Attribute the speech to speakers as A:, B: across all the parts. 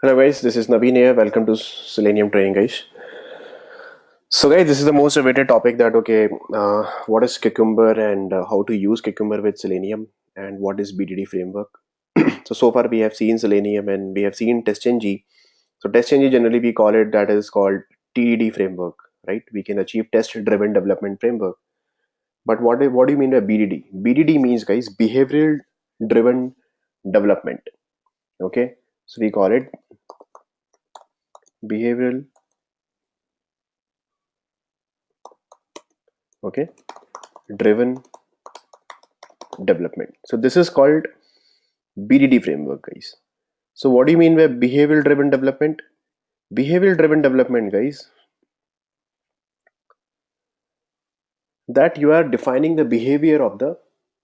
A: Hello guys, this is Naveen here. Welcome to Selenium training guys. So guys, this is the most awaited topic that what is Cucumber and how to use Cucumber with Selenium and what is BDD framework. So far we have seen Selenium and we have seen TestNG. So TestNG generally we call it that is called TDD framework, right? We can achieve test driven development framework. But what do you mean by BDD? BDD means guys behavioral driven development. Okay, so we call it behavioral okay driven development. So this is called BDD framework, guys. So what do you mean by behavioral driven development? Behavioral driven development, guys, that you are defining the behavior of the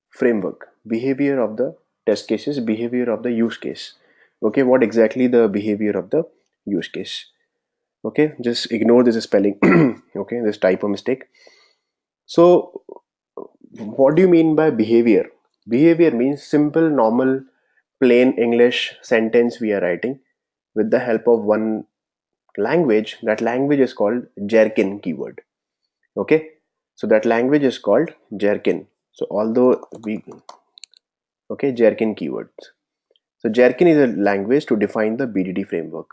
A: framework, behavior of the test cases, behavior of the use case. Okay, what exactly the behavior of the use case? Okay, just ignore this spelling. Okay, this typo mistake. So what do you mean by behavior? Behavior means simple, normal, plain English sentence we are writing with the help of one language. That language is called Gherkin keyword. Okay, so that language is called Gherkin. So although we Gherkin keywords. So Gherkin is a language to define the BDD framework.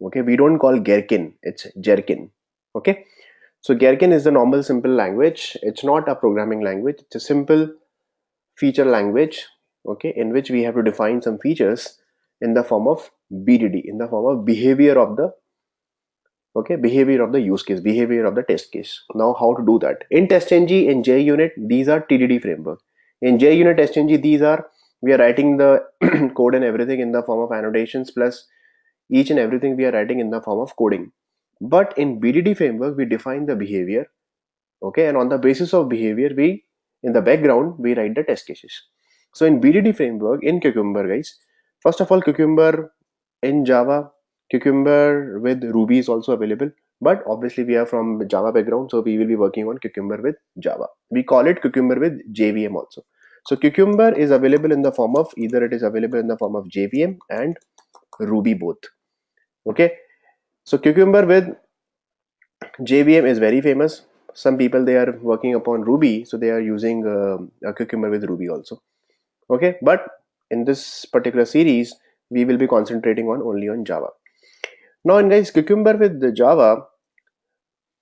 A: Okay, we don't call Gherkin, it's Gherkin. Okay, so Gherkin is the normal simple language. It's not a programming language. It's a simple feature language, okay, in which we have to define some features in the form of BDD, in the form of behavior of the behavior of the use case, behavior of the test case. Now how to do that? In TestNG, in JUnit, these are TDD framework. In JUnit TestNG, these are we are writing the code and everything in the form of annotations, plus each and everything we are writing in the form of coding. But in BDD framework, we define the behavior, okay, and on the basis of behavior, we in the background we write the test cases. So in BDD framework, in Cucumber, guys, first of all, Cucumber in Java, Cucumber with Ruby is also available, but obviously we are from Java background, so we will be working on Cucumber with Java. We call it Cucumber with JVM also. So Cucumber is available in the form of either it is available in the form of JVM and Ruby both. Okay, so Cucumber with JVM is very famous. Some people they are working upon Ruby, so they are using a Cucumber with Ruby also. Okay, but in this particular series, we will be concentrating on only on Java. Now, in guys, Cucumber with the Java,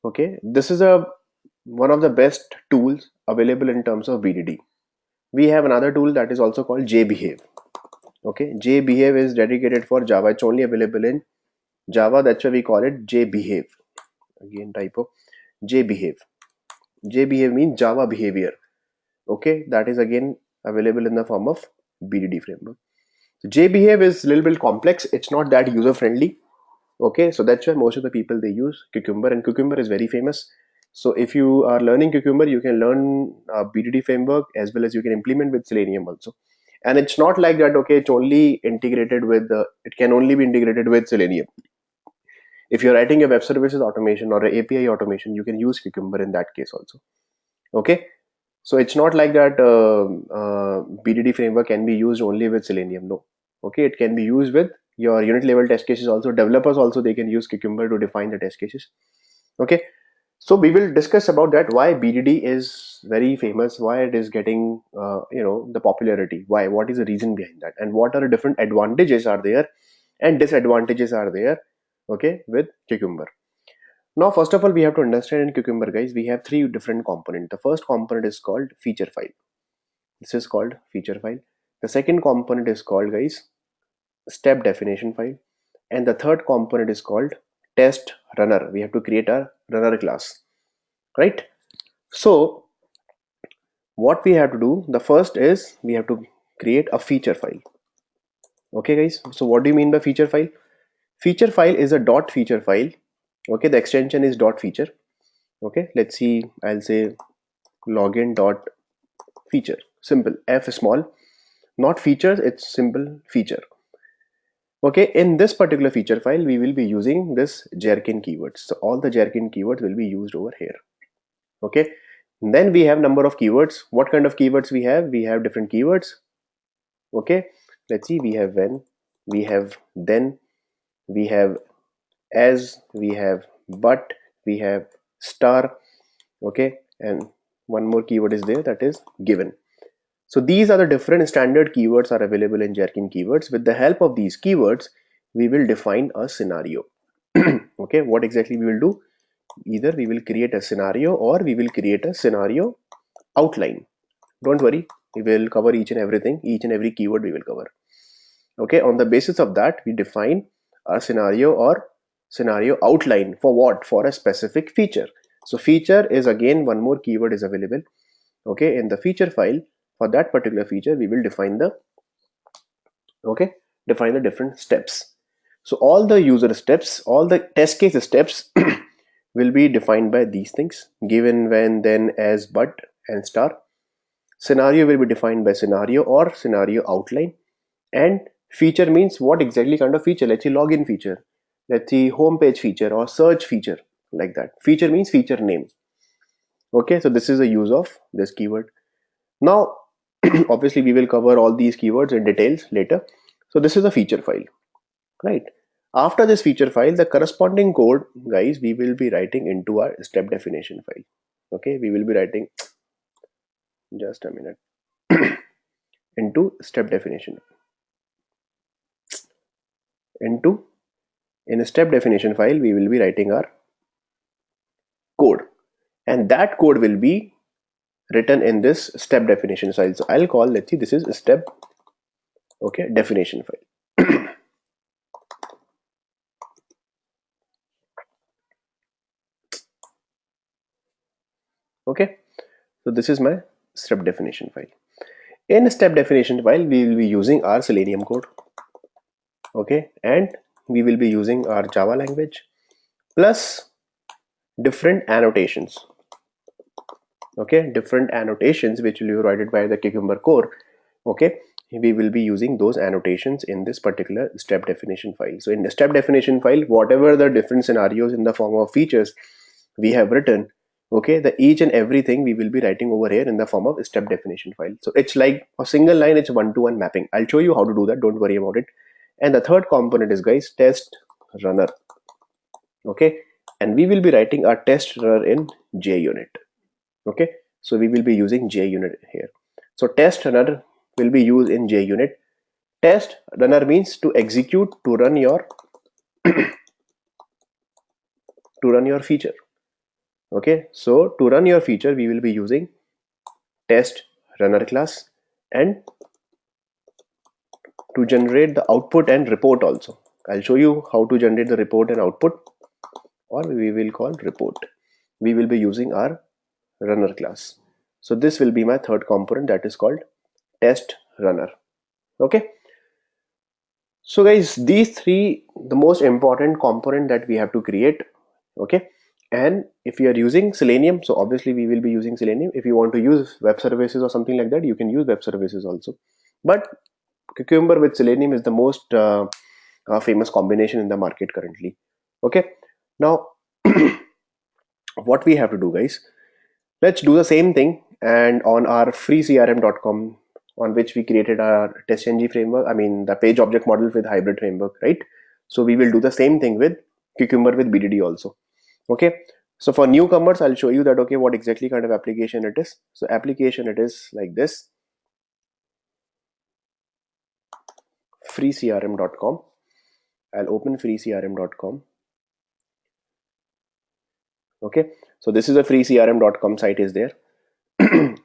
A: okay, this is a one of the best tools available in terms of BDD. We have another tool that is also called JBehave. Okay, JBehave is dedicated for Java. It's only available in Java. That's why we call it JBehave. Again, typo. JBehave. JBehave means Java behavior. Okay, that is again available in the form of BDD framework. So JBehave is a little bit complex. It's not that user friendly. Okay, so that's why most of the people they use Cucumber, and Cucumber is very famous. So if you are learning Cucumber, you can learn BDD framework as well as you can implement with Selenium also. And it's not like that. Okay, it's only integrated with it can only be integrated with Selenium. If you're writing a web services automation or an API automation, you can use Cucumber in that case also. Okay, so it's not like that BDD framework can be used only with Selenium. No. Okay, it can be used with your unit level test cases also. Developers also they can use Cucumber to define the test cases. Okay, so we will discuss about that, why BDD is very famous, why it is getting the popularity, why, what is the reason behind that, and what are the different advantages are there and disadvantages are there, okay, with Cucumber. Now, first of all, we have to understand in Cucumber, guys, we have three different components. The first component is called feature file. This is called feature file. The second component is called, guys, step definition file. And the third component is called test runner. We have to create a runner class, right? So what we have to do, the first is we have to create a feature file. Okay, guys. So what do you mean by feature file? Feature file is a dot feature file. Okay, the extension is dot feature. Okay, let's see. I'll say login dot feature, simple, f small, not features, it's simple feature. Okay, in this particular feature file we will be using this Gherkin keywords, so all the Gherkin keywords will be used over here. Okay, then we have number of keywords. What kind of keywords we have? We have different keywords. Okay, let's see, we have when, we have then, we have as, we have but, we have star. Okay, and one more keyword is there, that is given. So these are the different standard keywords are available in Gherkin keywords. With the help of these keywords, we will define a scenario. Okay, what exactly we will do? Either we will create a scenario or we will create a scenario outline. Don't worry, we will cover each and everything, each and every keyword we will cover. Okay, on the basis of that, we define a scenario or scenario outline for what? For a specific feature. So feature is again one more keyword is available. Okay, in the feature file, for that particular feature, we will define the different steps. So all the user steps, all the test case steps will be defined by these things: given, when, then, as, but, and star. Scenario will be defined by scenario or scenario outline. And feature means what exactly kind of feature? Let's say login feature, let's see homepage feature or search feature, like that. Feature means feature name. Okay, so this is the use of this keyword. Now obviously we will cover all these keywords in details later. So this is a feature file, right? After this feature file, the corresponding code, guys, we will be writing into our step definition file. Okay, we will be writing, just a minute, into step definition, into in a step definition file we will be writing our code, and that code will be written in this step definition file. So I'll call, let's see, this is step, okay, definition file. Okay, so this is my step definition file. In step definition file, we will be using our Selenium code. Okay, and we will be using our Java language plus different annotations. Okay, different annotations which will be provided by the Cucumber core. Okay, we will be using those annotations in this particular step definition file. So in the step definition file, whatever the different scenarios in the form of features we have written, okay, the each and everything we will be writing over here in the form of step definition file. So it's like a single line, it's one-to-one mapping. I'll show you how to do that, don't worry about it. And the third component is, guys, test runner. Okay, and we will be writing our test runner in JUnit. Okay, so we will be using JUnit here. So test runner will be used in JUnit. Test runner means to execute, to run your feature. Okay, so to run your feature we will be using test runner class, and to generate the output and report also. I'll show you how to generate the report and output, or we will call report. We will be using our runner class. So this will be my third component, that is called test runner. Okay, so guys, these three the most important component that we have to create. Okay, and if you are using Selenium, so obviously we will be using Selenium. If you want to use web services or something like that, you can use web services also, but Cucumber with Selenium is the most famous combination in the market currently. Okay, now what we have to do, guys, let's do the same thing, and on our freecrm.com, on which we created our TestNG framework, I mean the page object model with hybrid framework, right? So we will do the same thing with Cucumber with BDD also. Okay, so for newcomers, I'll show you that, okay, what exactly kind of application it is. So application, it is like this: freecrm.com. I'll open freecrm.com. Okay, so this is a freecrm.com site is there.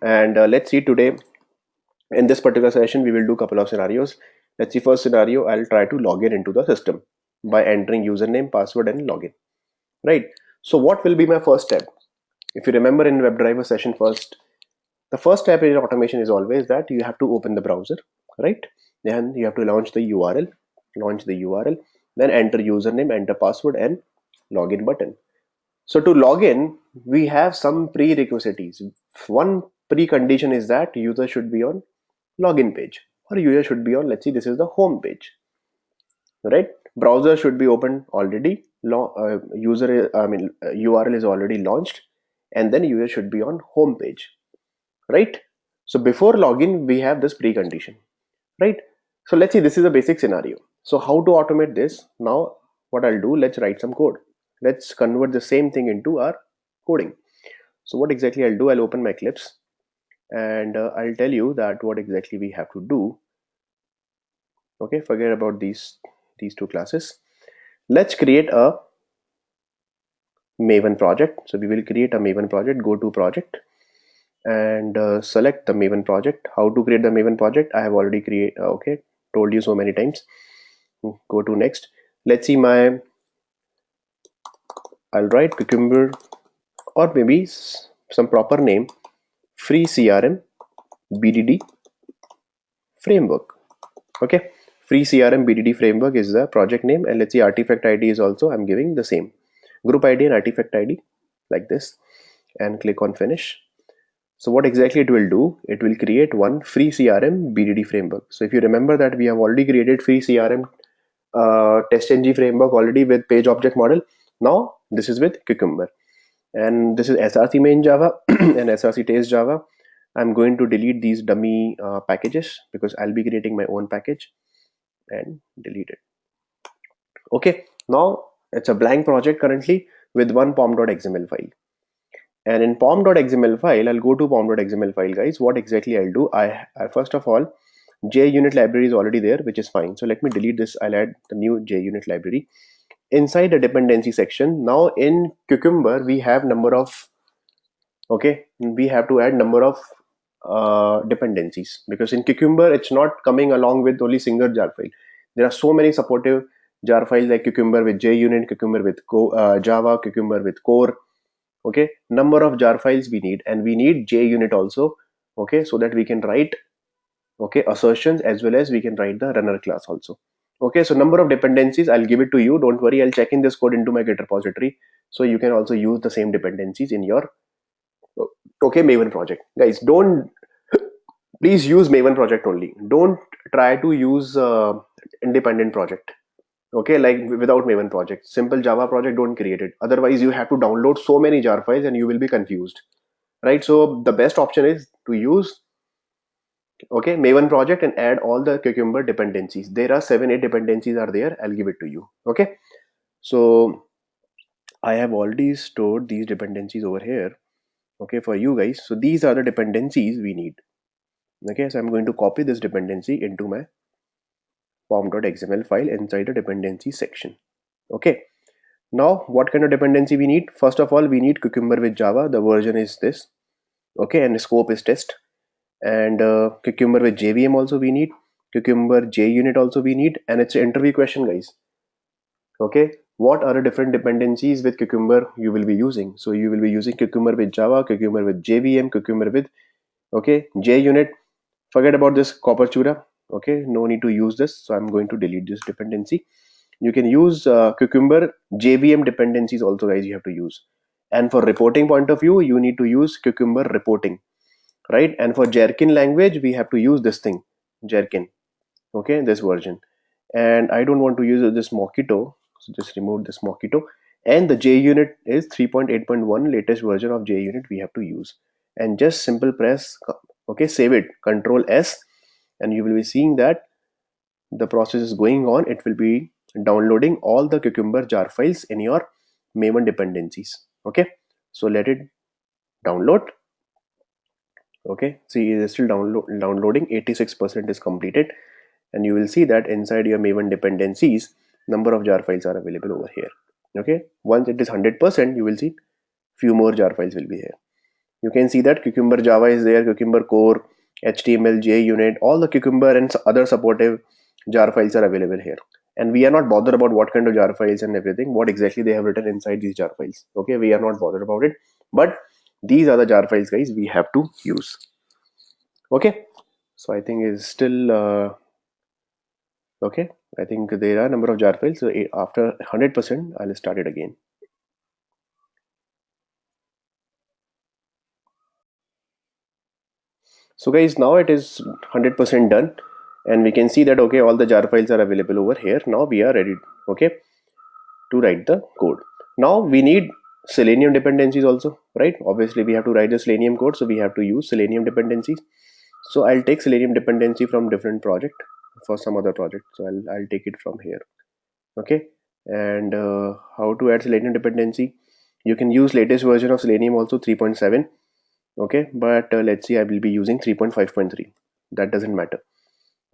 A: And let's see, today in this particular session we will do a couple of scenarios. Let's see, first scenario, I'll try to log in into the system by entering username, password, and login, right? So what will be my first step? If you remember in WebDriver session first, the first step in automation is always that you have to open the browser, right? Then you have to launch the URL, then enter username, enter password, and login button. So to log in, we have some prerequisites. One precondition is that user should be on login page, or user should be on, let's see, this is the home page, right? Browser should be open already, URL is already launched, and then user should be on home page, right? So before login we have this precondition, right? So let's see, this is a basic scenario. So how to automate this? Now what I'll do, let's write some code. Let's convert the same thing into our coding. So what exactly I'll do, I'll open my Eclipse and I'll tell you that what exactly we have to do. Okay, forget about these two classes. Let's create a Maven project. So we will create a Maven project. Go to project and select the Maven project. How to create the Maven project, I have already told you so many times. Go to next. Let's see my, I'll write Cucumber, or maybe some proper name, free CRM BDD framework. Okay, free CRM BDD framework is the project name, and let's see artifact ID is also, I'm giving the same group ID and artifact ID like this, and click on finish. So what exactly it will do, it will create one free CRM BDD framework. So if you remember that we have already created free CRM TestNG framework already with page object model. Now this is with Cucumber, and this is SRC main Java and SRC test Java. I'm going to delete these dummy packages because I'll be creating my own package, and delete it. Okay, now it's a blank project currently with one pom.xml file. And in pom.xml file, I'll go to pom.xml file, guys. What exactly I'll do, I first of all, JUnit library is already there, which is fine. So let me delete this. I'll add the new JUnit library inside the dependency section. Now in Cucumber we have number of, okay, we have to add number of dependencies, because in Cucumber it's not coming along with only single jar file. There are so many supportive jar files like Cucumber with JUnit, Cucumber with Java, Cucumber with core. Okay, number of jar files we need, and we need JUnit also. Okay, so that we can write, okay, assertions, as well as we can write the runner class also. Okay, so number of dependencies, I'll give it to you, don't worry. I'll check in this code into my Git repository, so you can also use the same dependencies in your, okay, Maven project. Guys, don't, please use Maven project only. Don't try to use independent project. Okay, like without Maven project, simple Java project, don't create it. Otherwise you have to download so many jar files and you will be confused, right? So the best option is to use, okay, Maven project and add all the Cucumber dependencies. There are 7-8 dependencies are there. I'll give it to you. Okay, so I have already stored these dependencies over here, okay, for you guys. So these are the dependencies we need. Okay, so I'm going to copy this dependency into my pom.xml file inside the dependency section. Okay, now what kind of dependency we need? First of all, we need Cucumber with Java. The version is this, okay, and the scope is test. And Cucumber with JVM also we need, Cucumber JUnit also we need, and it's an interview question, guys. Okay, what are the different dependencies with Cucumber you will be using? So you will be using Cucumber with Java, Cucumber with JVM, Cucumber with, okay, JUnit. Forget about this copper chura. Okay, no need to use this, so I'm going to delete this dependency. You can use Cucumber JVM dependencies also, guys, you have to use. And for reporting point of view, you need to use Cucumber reporting, right? And for Gherkin language, we have to use this thing, Gherkin, okay, this version. And I don't want to use this Mockito, so just remove this Mockito. And the JUnit is 3.8.1 latest version of JUnit we have to use. And just simple press, okay, save it, Control S, and you will be seeing that the process is going on. It will be downloading all the Cucumber jar files in your Maven dependencies. Okay, so let it download. Okay, see, it is still downloading. 86% is completed, and you will see that inside your Maven dependencies, number of jar files are available over here. Okay, once it is 100%, you will see few more jar files will be here. You can see that Cucumber Java is there, Cucumber core, HTML, JUnit, all the Cucumber and other supportive jar files are available here. And we are not bothered about what kind of jar files and everything, what exactly they have written inside these jar files. Okay, we are not bothered about it, but these are the jar files, guys, we have to use. Okay, so I think is still okay. I think there are a number of jar files. So after 100%, I'll start it again. So guys, now it is 100% done, and we can see that, okay, all the jar files are available over here. Now we are ready, okay, to write the code. Now we need Selenium dependencies also, right? Obviously we have to write the Selenium code, so we have to use Selenium dependencies. So I'll take Selenium dependency from different project for some other project. So I'll take it from here. Okay, And how to add Selenium dependency. You can use latest version of Selenium also, 3.7. Okay, but let's see, I will be using 3.5.3. That doesn't matter.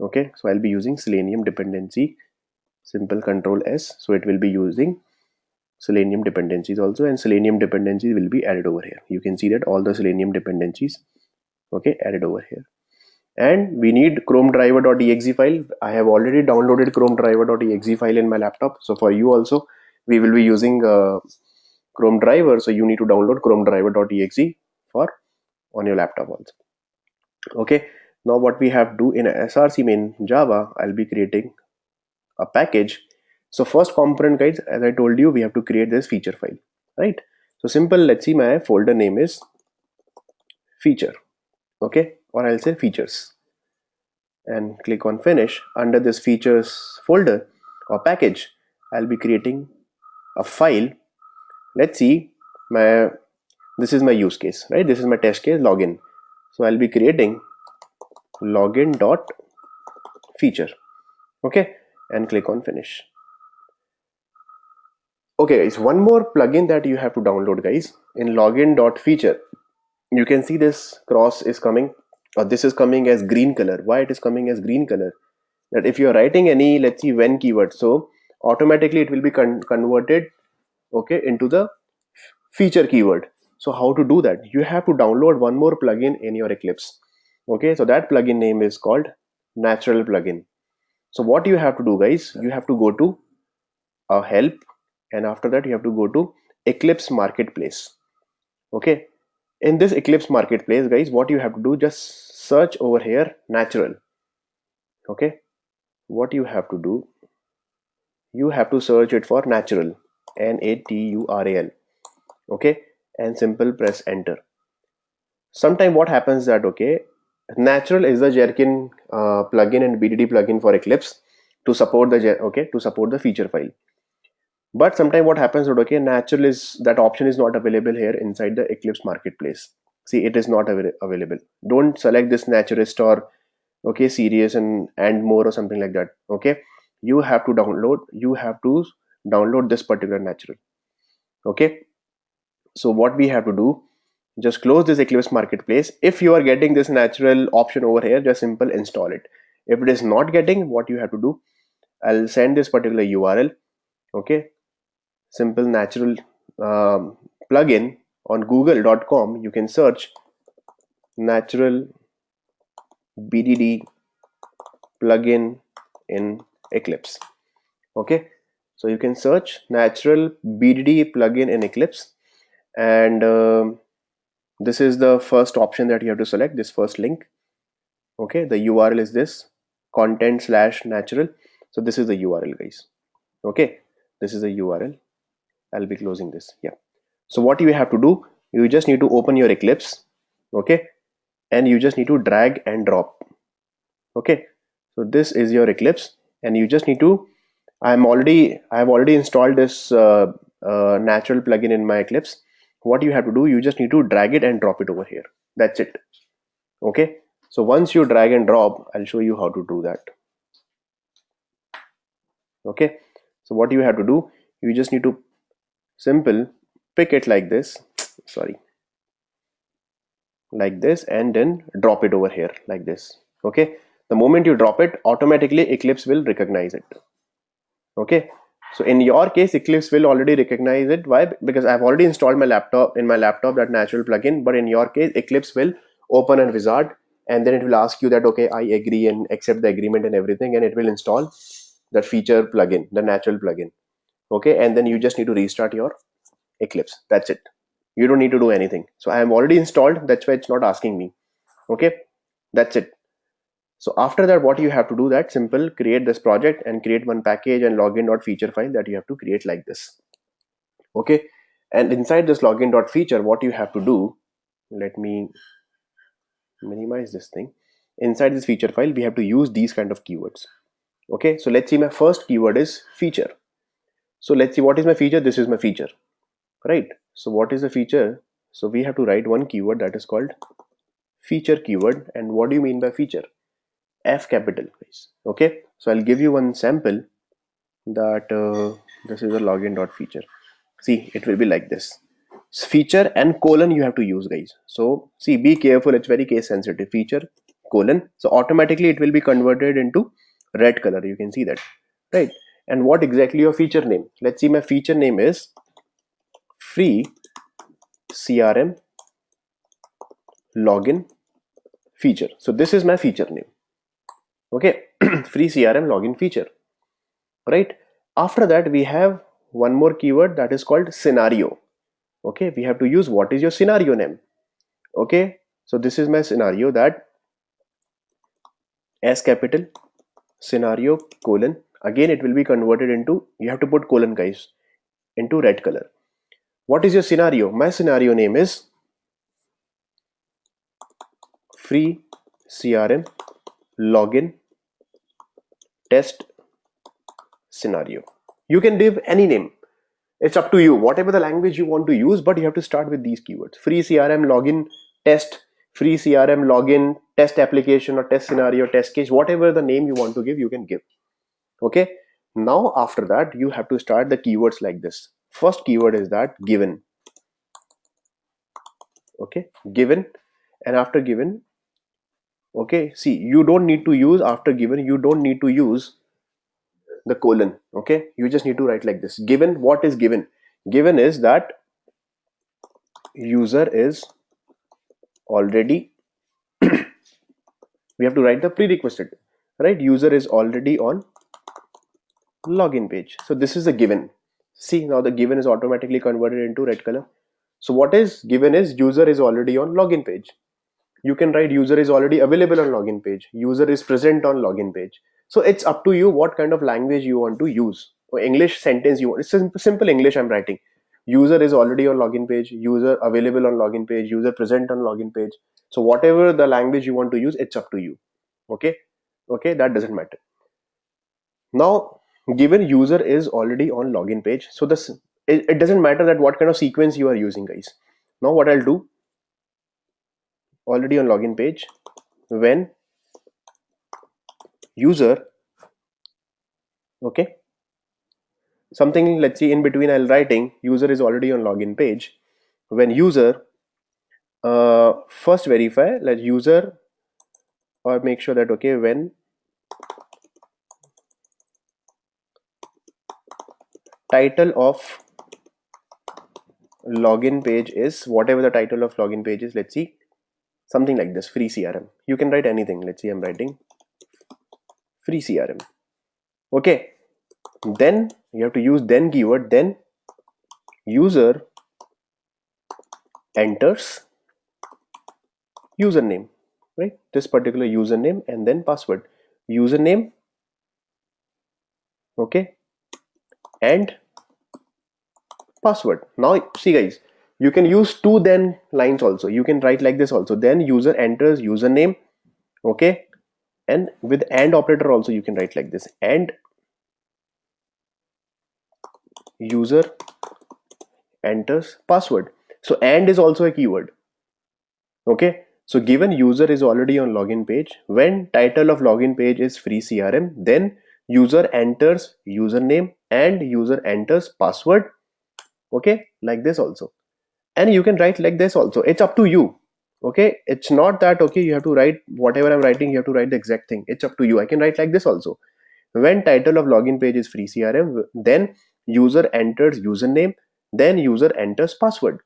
A: Okay, so I'll be using Selenium dependency, simple control S. So it will be using Selenium dependencies also, and Selenium dependencies will be added over here. You can see that all the Selenium dependencies, okay, added over here. And we need Chrome driver.exe file. I have already downloaded Chrome driver.exe file in my laptop. So for you also, we will be using Chrome driver. So you need to download Chrome driver.exe for on your laptop also. Okay. Now what we have to do in src main Java, I'll be creating a package. So first component, guys, as I told you, we have to create this feature file, right? So simple. Let's see, my folder name is feature, okay, or I'll say features, and click on finish. Under this features folder or package, I'll be creating a file. Let's see, my this is my use case, right? This is my test case login. So I'll be creating login dot feature, okay, and click on finish. Okay, it's one more plugin that you have to download, guys. In login dot feature, you can see this cross is coming, or this is coming as green color. Why it is coming as green color? That if you are writing any, let's see, when keyword, so automatically it will be converted, okay, into the feature keyword. So how to do that? You have to download one more plugin in your Eclipse. Okay, so that plugin name is called natural plugin. So what you have to do, guys, you have to go to help, and after that you have to go to Eclipse marketplace. Okay, in this Eclipse marketplace, guys, what you have to do, just search over here natural. Okay, what you have to do, you have to search it for natural, natural, okay, and simple press enter. Sometime what happens that, okay, natural is the Gherkin plugin and BDD plugin for Eclipse to support the to support the feature file. But sometime what happens that, okay, natural is, that option is not available here inside the Eclipse marketplace. See, it is not available. Don't select this naturalist or, okay, serious and more or something like that. Okay, you have to download this particular natural. Okay, so what we have to do, just close this Eclipse marketplace. If you are getting this natural option over here, just simple install it. If it is not getting, what you have to do, I'll send this particular URL. Okay, simple natural plugin on google.com. You can search natural BDD plugin in Eclipse. Okay, so you can search natural BDD plugin in Eclipse, and this is the first option that you have to select, this first link. Okay, the URL is this content/natural. So this is the URL, guys. Okay, this is the URL. I'll be closing this. Yeah, so what you have to do, you just need to open your Eclipse. Okay, and you just need to drag and drop. Okay, so this is your Eclipse, and you just need to, I have already installed this natural plugin in my Eclipse. What you have to do, you just need to drag it and drop it over here. That's it. Okay, so once you drag and drop, I'll show you how to do that. Okay, so what you have to do, you just need to simple pick it like this, sorry, like this, and then drop it over here like this. Okay, the moment you drop it, automatically Eclipse will recognize it. Okay, so in your case, Eclipse will already recognize it. Why? Because I've already installed my laptop that natural plugin. But in your case, Eclipse will open a wizard, and then it will ask you that, okay, I agree and accept the agreement and everything, and it will install that feature plugin, the natural plugin. Okay, and then you just need to restart your Eclipse. That's it. You don't need to do anything. So I have already installed. That's why it's not asking me. Okay, that's it. So after that, what you have to do, that simple, create this project and create one package and login.feature file that you have to create like this. Okay, and inside this login.feature, what you have to do, let me minimize this thing. Inside this feature file, we have to use these kind of keywords. Okay, so let's see, my first keyword is feature. So let's see, what is my feature? This is my feature, right? So what is the feature? So we have to write one keyword that is called feature keyword. And what do you mean by feature? F capital, guys. Okay, so I'll give you one sample that This is a login.feature. See, it will be like this. Feature and colon you have to use, guys. So see, be careful, it's very case sensitive. Feature colon, so automatically it will be converted into red color. You can see that, right? And what exactly your feature name? Let's see, my feature name is free CRM login feature. So this is my feature name. Okay, free CRM login feature, right? After that we have one more keyword that is called scenario. Okay, we have to use what is your scenario name. Okay, so this is my scenario, that S capital scenario colon, again it will be converted into, you have to put colon, guys, into red color. What is your scenario? My scenario name is free CRM login test scenario. You can give any name, it's up to you, whatever the language you want to use, but you have to start with these keywords: free CRM login test, free CRM login test application, or test scenario, test case, whatever the name you want to give, you can give. Okay, now after that you have to start the keywords like this. First keyword is that given. Okay, given. And after given, okay, see, you don't need to use, after given you don't need to use the colon. Okay, you just need to write like this: given. What is given? Given is that user is already, we have to write the prerequisite, right? User is already on login page. So this is the given. See, now the given is automatically converted into red color. So what is given is user is already on login page. You can write user is already available on login page, user is present on login page. So it's up to you what kind of language you want to use, or English sentence you want. It's simple English I'm writing. User is already on login page, user available on login page, user present on login page. So whatever the language you want to use, it's up to you. Okay, okay, that doesn't matter. Now given user is already on login page, so this, it doesn't matter that what kind of sequence you are using, guys. Now what I'll do, already on login page, when user, okay, something, let's see, in between I'll writing user is already on login page, when user, first verify, let user, or make sure that, okay, when title of login page is, whatever the title of login page is, let's see, something like this, free CRM. You can write anything. Let's see, I'm writing free CRM. Okay, then you have to use then keyword, then user enters username, right? This particular username, and then password. Username, okay, and password. Now see, guys, you can use two then lines also. You can write like this also: then user enters username, okay, and with and operator also you can write like this: and user enters password. So and is also a keyword. Okay, so given user is already on login page, when title of login page is free CRM, then user enters username and user enters password. Okay, like this also. And you can write like this also, it's up to you. Okay, it's not that, okay, you have to write whatever I'm writing, you have to write the exact thing. It's up to you. I can write like this also: when title of login page is free CRM, then user enters username, then user enters password.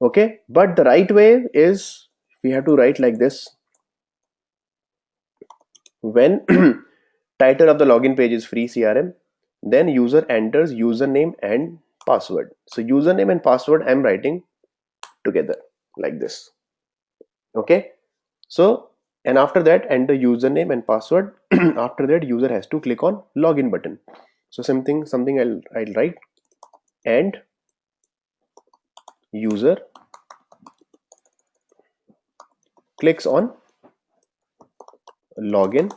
A: Okay, but the right way is, we have to write like this: when title of the login page is free CRM, then user enters username and password. So username and password I'm writing together like this. Okay, so, and after that enter username and password. After that user has to click on login button. So something I'll write: and user clicks on login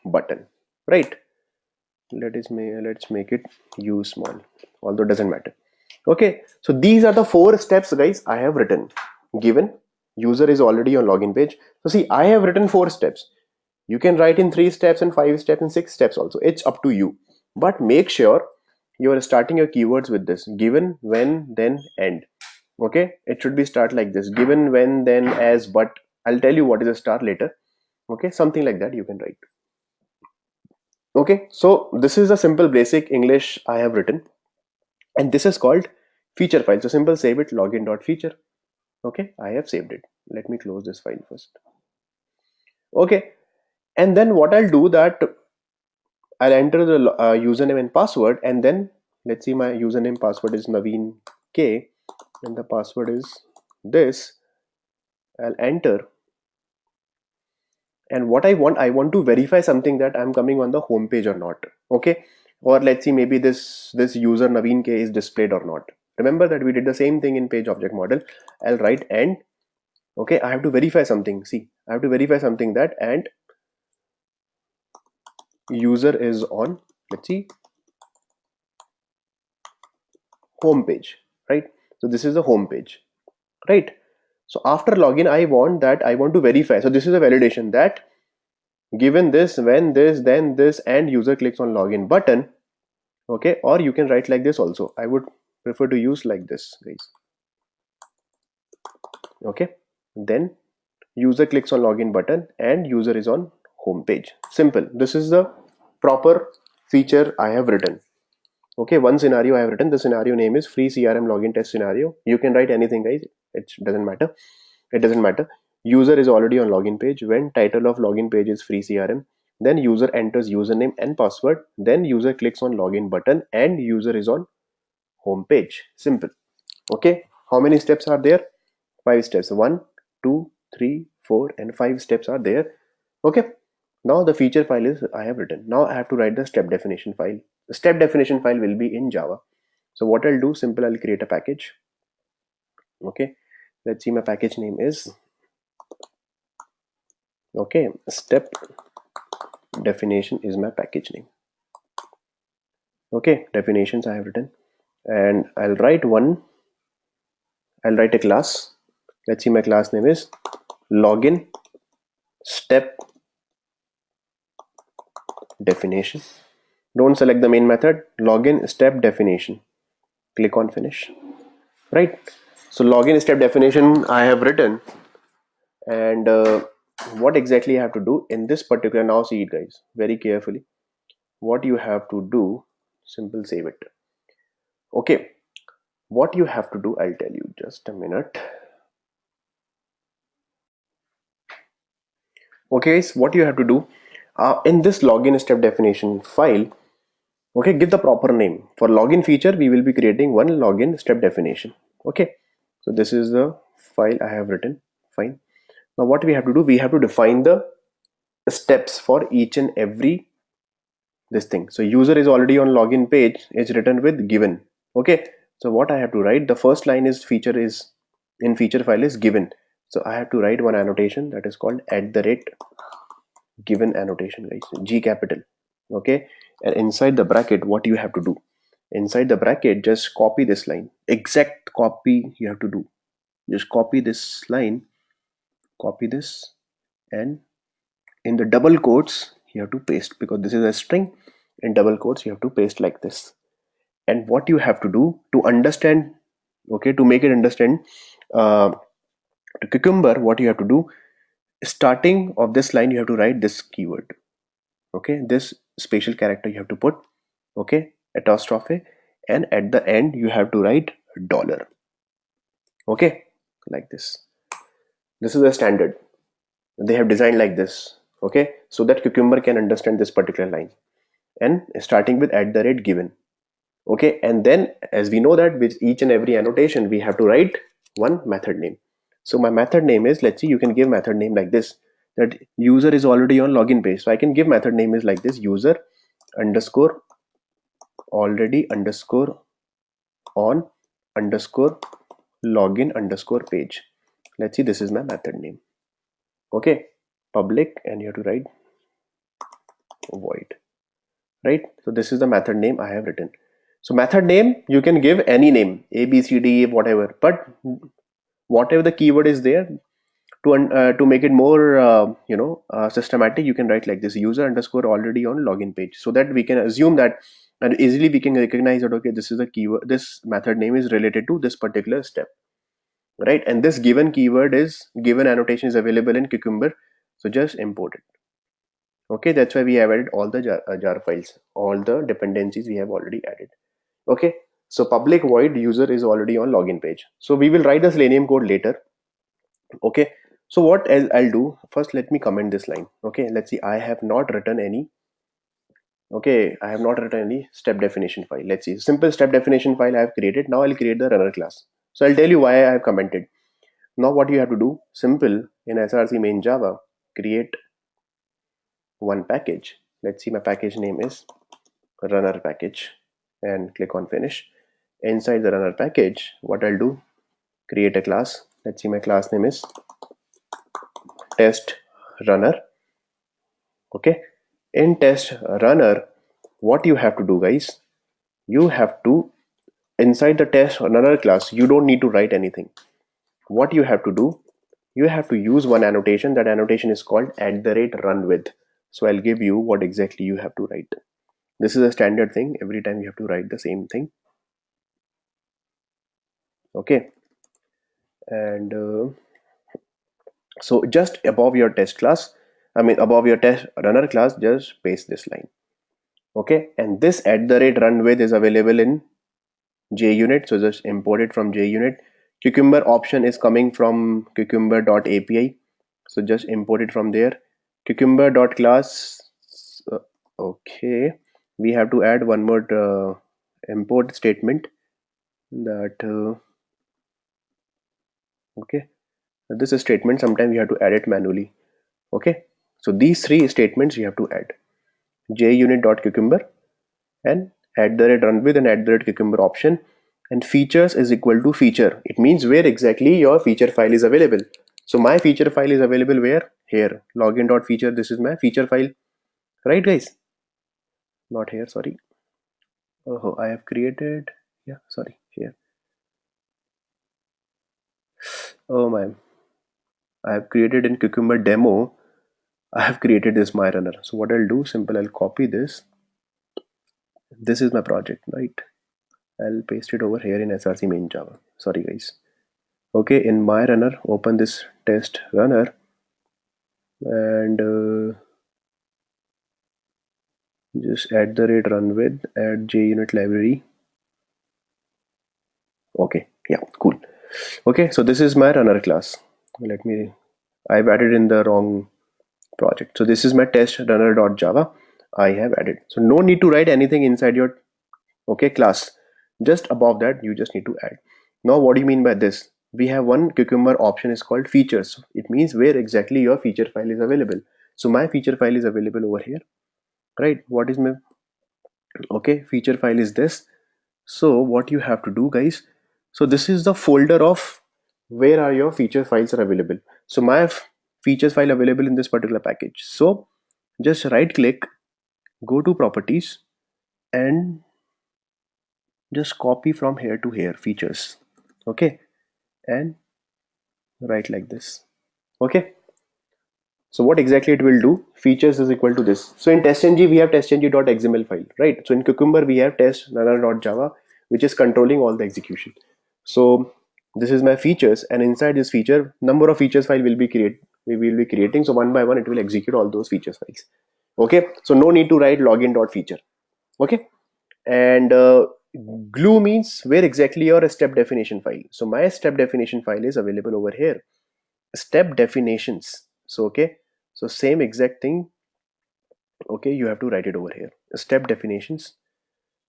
A: button, right? Let's make it u small, although it doesn't matter. Okay, so these are the 4 steps, guys, I have written. Given user is already on login page, so see, I have written 4 steps. You can write in 3 steps and 5 steps and 6 steps also, it's up to you. But make sure you are starting your keywords with this: given, when, then, and. Okay, it should be start like this: given, when, then, as, but. I'll tell you what is a star later. Okay, something like that you can write. Okay, so this is a simple basic English I have written, and this is called feature file. So simple save it, login.feature. Okay, I have saved it. Let me close this file first. Okay, and then what I'll do that I'll enter the username and password, and then let's see, my username password is Naveen K, and the password is this. I'll enter, and what I want to verify something, that I'm coming on the home page or not. Okay, or let's see, maybe this user Naveen K is displayed or not. Remember that we did the same thing in page object model. I'll write and. Okay, I have to verify something. See, I have to verify something, that and user is on, let's see, home page, right? So this is the home page, right? So after login, I want to verify. So this is a validation, that given this, when this, then this, and user clicks on login button. Okay, or you can write like this also. I would prefer to use like this, guys. Okay, then user clicks on login button and user is on home page. Simple. This is the proper feature I have written. Okay, one scenario I have written. The scenario name is free CRM login test scenario. You can write anything, guys. It doesn't matter. It doesn't matter. User is already on login page. When title of login page is free CRM, then user enters username and password. Then user clicks on login button and user is on home page. Simple. Okay. How many steps are there? 5 steps. 1, 2, 3, 4, and 5 steps are there. Okay. Now the feature file is I have written. Now I have to write the step definition file. The step definition file will be in Java. So what I'll do, simple, I'll create a package. Okay. Let's see, my package name is, okay, step definition is my package name. Okay, definitions I have written, and I'll write a class. Let's see, my class name is login step definition. Don't select the main method. Login step definition. Click on finish. Right. So login step definition I have written, and what exactly I have to do in this particular, now see it, guys, very carefully. What you have to do, simple save it. Okay, what you have to do, I'll tell you, just a minute. Okay, so what you have to do, in this login step definition file, okay, give the proper name. For login feature, we will be creating one login step definition. Okay, so this is the file I have written. Fine. Now what we have to do, we have to define the steps for each and every this thing. So user is already on login page is written with given. Okay, so what I have to write, the first line is feature is in feature file is given. So I have to write one annotation that is called @given annotation, guys, G capital. Okay, and inside the bracket, what you have to do, inside the bracket, just copy this line, exact copy you have to do. Just copy this line, copy this, and in the double quotes you have to paste, because this is a string. In double quotes you have to paste like this. And what you have to do to understand, okay, to make it understand uh, to Cucumber, what you have to do, starting of this line you have to write this keyword. Okay, this special character you have to put, okay, apostrophe, and at the end you have to write dollar. Okay, like this. This is the standard they have designed like this. Okay, so that Cucumber can understand this particular line, and starting with @given. Okay, and then as we know that with each and every annotation we have to write one method name. So my method name is, let's see, you can give method name like this, that user is already on login page. So I can give method name is like this: user underscore already underscore on underscore login underscore page. Let's see, this is my method name. Okay, public, and you have to write void. Right, so this is the method name I have written. So method name, you can give any name, A, B, C, D, whatever, but whatever the keyword is there, to make it more systematic, you can write like this: user underscore already on login page, so that we can assume that and easily we can recognize that, okay, this is a keyword, this method name is related to this particular step, right? And this given keyword is given annotation is available in Cucumber, so just import it. Okay, that's why we have added all the jar files, all the dependencies we have already added. Okay, so public void user is already on login page, so we will write the Selenium code later. Okay, so what I'll do first, let me comment this line. Okay, let's see, I have not written any. Okay, I have not written any step definition file. Let's see, simple step definition file I have created. Now I'll create the runner class. So I'll tell you why I have commented. Now what you have to do, simple, in src main Java, create one package. Let's see, my package name is runner package, and click on finish. Inside the runner package, what I'll do, create a class. Let's see, my class name is test runner. Okay, in test runner, what you have to do, guys, you have to, inside the test runner class, you don't need to write anything. What you have to do, you have to use one annotation. That annotation is called @run with. So I'll give you what exactly you have to write. This is a standard thing, every time you have to write the same thing. Okay, and so just above your test class, I mean above your test runner class, just paste this line. Okay, and this @run with is available in JUnit, so just import it from JUnit. Cucumber option is coming from cucumber.api, so just import it from there. Cucumber.class, uh, okay, we have to add one more import statement, that okay, this is statement, sometimes you have to add it manually. Okay, so these three statements you have to add: junit.cucumber, and @run with, and @cucumber option, and features is equal to feature. It means where exactly your feature file is available. So my feature file is available where? Here, login.feature. This is my feature file, right, guys? Not here, sorry. Oh, I have created, yeah, sorry, here. Oh my, I have created in Cucumber demo. I have created this my runner. So what I'll do, simple, I'll copy this. This is my project, right? I'll paste it over here in src main Java. Sorry, guys. Okay, in my runner, open this test runner, and just @run with, add JUnit library. Okay, yeah, cool. Okay, so this is my runner class. Let me, I've added in the wrong project. So this is my test runner.java. I have added. So no need to write anything inside your, okay, class. Just above that, you just need to add. Now, what do you mean by this? We have one Cucumber option is called features. It means where exactly your feature file is available. So my feature file is available over here, right? What is my, okay, feature file is this. So what you have to do, guys, so this is the folder of where are your feature files are available. So my features file available in this particular package. So just right click, go to properties, and just copy from here to here features. Okay, and write like this. Okay, so what exactly it will do, features is equal to this. So in testng we have testng.xml file, right? So in Cucumber we have test runner.java, which is controlling all the execution. So this is my features, and inside this feature, number of features file will be we will be creating. So one by one it will execute all those features files. Okay, so no need to write login.feature. Okay, and glue means where exactly your step definition file. So my step definition file is available over here, step definitions. So okay, so same exact thing. Okay, you have to write it over here, step definitions.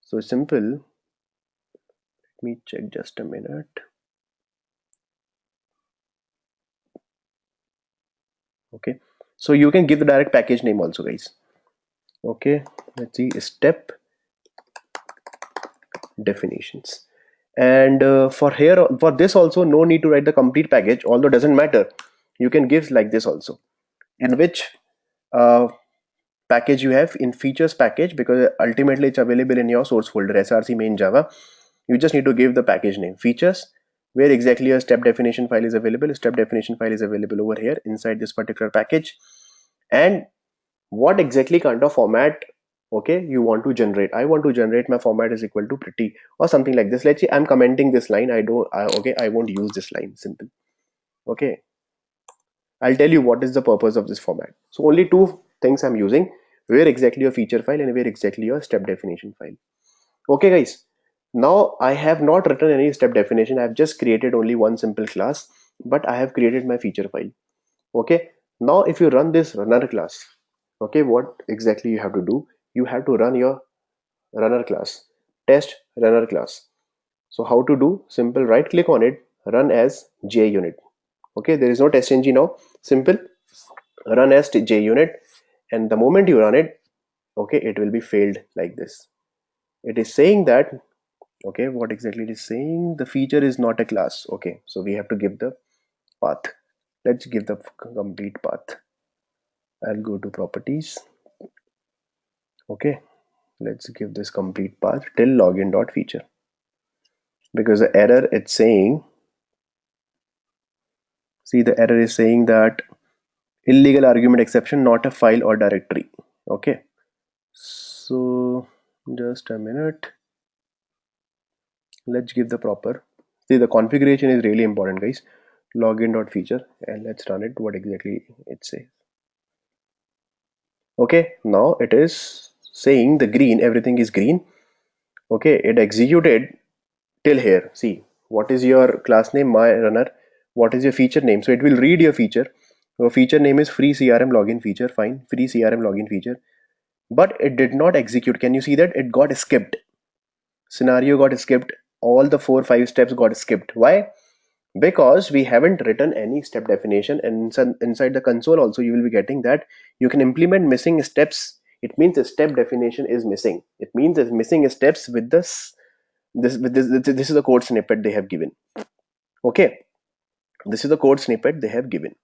A: So simple, let me check just a minute. Okay, so you can give the direct package name also, guys. Okay, let's see, step definitions. And for here, for this also, no need to write the complete package, although doesn't matter. You can give like this also, in which uh, package you have, in features package, because ultimately it's available in your source folder src main Java. You just need to give the package name features, where exactly your step definition file is available. Step definition file is available over here inside this particular package, and what exactly kind of format Okay, you want to generate, I want to generate my format is equal to pretty or something like this. Let's say I'm commenting this line, okay, I won't use this line, simple. Okay, I'll tell you what is the purpose of this format. So only two things I'm using, where exactly your feature file and where exactly your step definition file. Okay guys, now I have not written any step definition, I've just created only one simple class, but I have created my feature file. Okay, now if you run this runner class, okay, what exactly you have to do, you have to run your runner class, test runner class. So how to do, simple, right click on it, run as JUnit. Okay, there is no test ng now, simple, run as JUnit, and the moment you run it, okay, it will be failed like this. It is saying that, okay, what exactly it is saying, the feature is not a class. Okay, so we have to give the path. Let's give the complete path. I'll go to properties. Okay, let's give this complete path till login.feature, because the error it's saying, see, the error is saying that illegal argument exception, not a file or directory. Okay, so just a minute, let's give the proper, see, the configuration is really important guys, login.feature, and let's run it, what exactly it says. Okay, now it is saying the green, everything is green. Okay, it executed till here. See, what is your class name, my runner, what is your feature name, so it will read your feature. Your feature name is free CRM login feature, fine, free CRM login feature, but it did not execute. Can you see that it got skipped? Scenario got skipped, all the 4-5 steps got skipped. Why? Because we haven't written any step definition, and inside the console also you will be getting that you can implement missing steps. It means the step definition is missing, it means it's missing steps with this is the code snippet they have given. Okay, this is the code snippet they have given.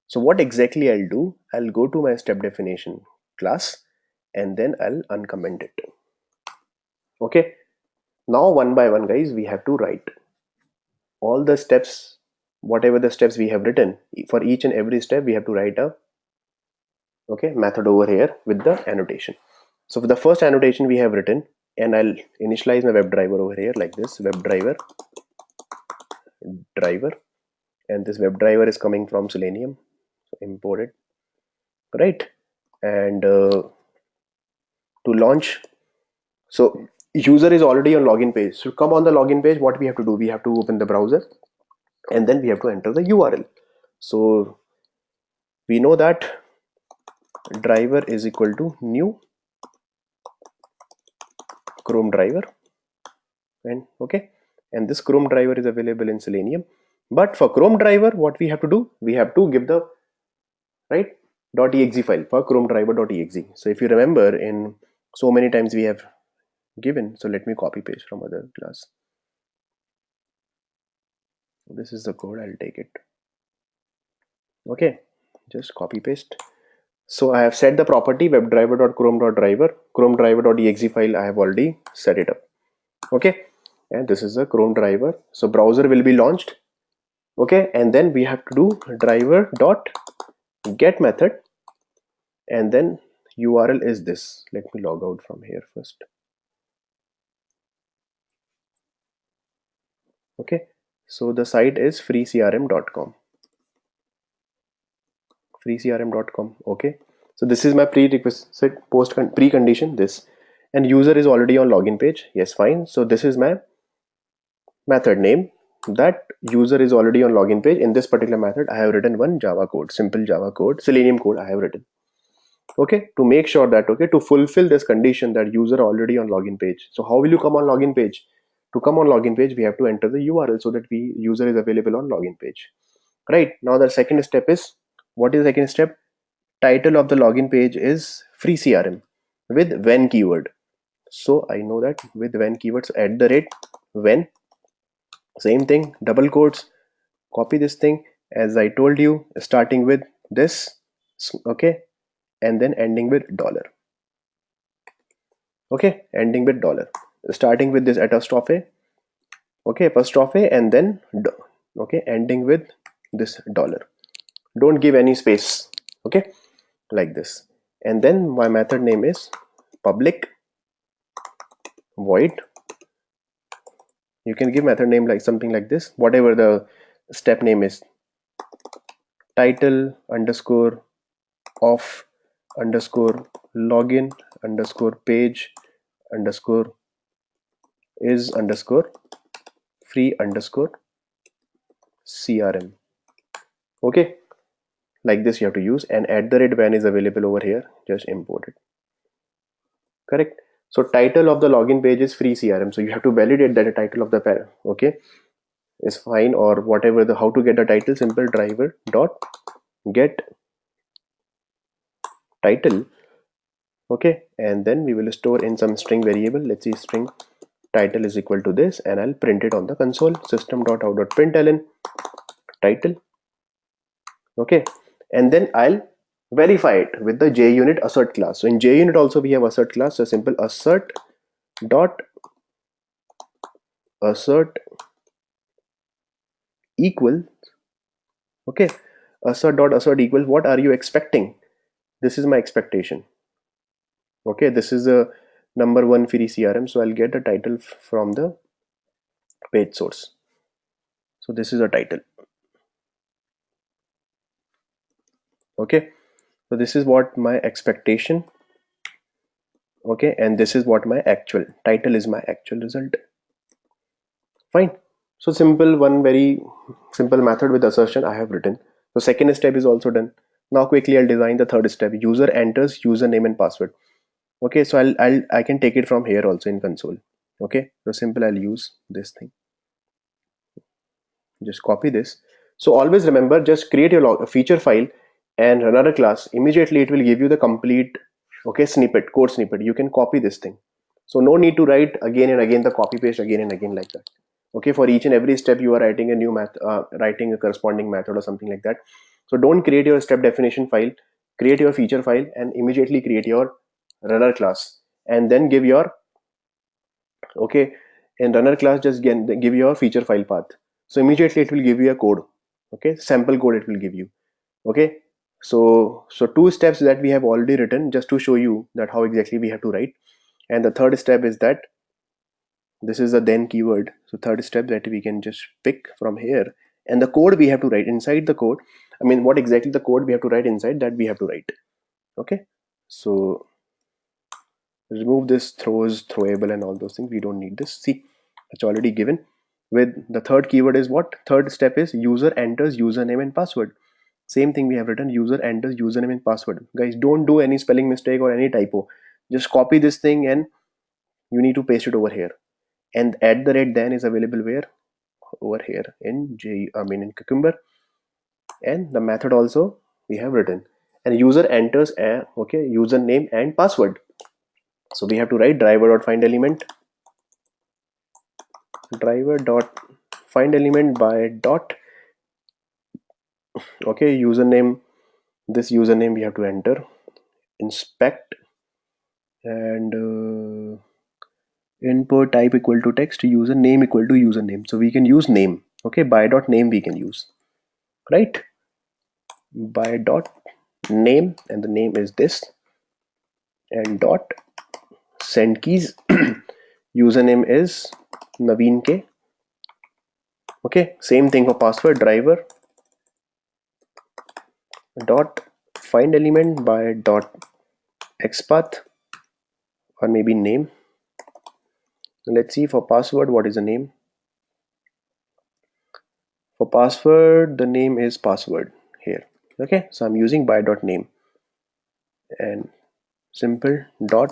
A: So what exactly I'll do, I'll go to my step definition class and then I'll uncomment it. Okay, now one by one guys, we have to write all the steps, whatever the steps we have written. For each and every step we have to write a, okay, method over here with the annotation. So for the first annotation we have written, and I'll initialize my WebDriver over here like this, WebDriver driver, and this WebDriver is coming from Selenium, so import it, right? And to launch, so user is already on login page, so come on the login page, what we have to do, we have to open the browser and then we have to enter the URL. So we know that driver is equal to new Chrome driver, and okay, and this Chrome driver is available in Selenium. But for Chrome driver, what we have to do, we have to give the right .exe file for Chrome driver.exe. So if you remember, in so many times we have given, so let me copy paste from other class. This is the code, I'll take it. Okay, just copy paste. So I have set the property webdriver.chrome.driver, Chrome driver.exe file I have already set it up. Okay, and this is the Chrome driver, so browser will be launched. Okay, and then we have to do driver dot get method, and then URL is this. Let me log out from here first. Okay, so the site is freecrm.com, freecrm.com. Okay, so this is my prerequisite post precondition, this, and user is already on login page, yes, fine. So this is my method name, that user is already on login page. In this particular method I have written one Java code, simple Java code, Selenium code I have written. Okay, to make sure that, okay, to fulfill this condition that user already on login page. So how will you come on login page? To come on login page we have to enter the URL so that user is available on login page. Right, now the second step is, what is the second step? Title of the login page is free CRM with when keyword. So I know that with when keywords, when, same thing, double quotes, copy this thing as I told you, starting with this, okay, and then ending with dollar. Okay, ending with dollar, starting with this apostrophe, okay, apostrophe, and then okay, ending with this dollar. Don't give any space. Okay, like this. And then my method name is public void, you can give method name like something like this, whatever the step name is, title underscore of underscore login underscore page underscore is underscore free underscore CRM. Okay, like this you have to use, and at the rate when is available over here, just import it. Correct. So title of the login page is free CRM, so you have to validate that the title of the okay, is fine, or whatever the how to get the title, simple driver dot get title. Okay, and then we will store in some string variable, let's see, string title is equal to this, and I'll print it on the console, system.out.println title. Okay, and then I'll verify it with the JUnit assert class. So in JUnit also we have assert class, so simple assert dot assert equal, okay, assert dot assert equal, what are you expecting? This is my expectation. Okay, this is a number one free CRM, so I'll get the title from the page source. So this is a title. Okay, so this is what my expectation. Okay, and this is what my actual title is, my actual result. Fine. So simple, one very simple method with assertion I have written. So second step is also done. Now quickly I'll design the third step. User enters username and password. Okay, so I can take it from here also in console. Okay, so simple, I'll use this thing. Just copy this. So always remember, just create your feature file and run another class. Immediately it will give you the complete, okay, snippet, code snippet. You can copy this thing. So no need to write again and again the copy paste again and again like that. Okay, for each and every step you are writing a new writing a corresponding method or something like that. So don't create your step definition file, create your feature file and immediately create your runner class, and then give your, okay, in runner class just give your feature file path. So immediately it will give you a code, okay, sample code it will give you. Okay, so two steps that we have already written just to show you that how exactly we have to write. And the third step is that this is the then keyword. So third step that we can just pick from here, and the code we have to write inside the code, I mean what exactly the code we have to write inside that we have to write. Okay, so remove this throws, throwable and all those things, we don't need this. See, it's already given. With the third keyword is what, third step is user enters username and password. Same thing we have written, user enters username and password. Guys, don't do any spelling mistake or any typo, just copy this thing and you need to paste it over here. And at the rate then is available where, over here in in Cucumber, and the method also we have written, and user enters a, okay, username and password. So we have to write driver dot find element, driver dot find element by dot, okay, username, this username we have to enter, inspect, and input type equal to text, username equal to username, so we can use name. Okay, by dot name we can use, right, by dot name, and the name is this, and dot send keys username is Naveen K. Okay, same thing for password, driver dot find element by dot xpath, or maybe name. Let's see for password what is the name. For password the name is password here. Okay, so I'm using by dot name, and simple dot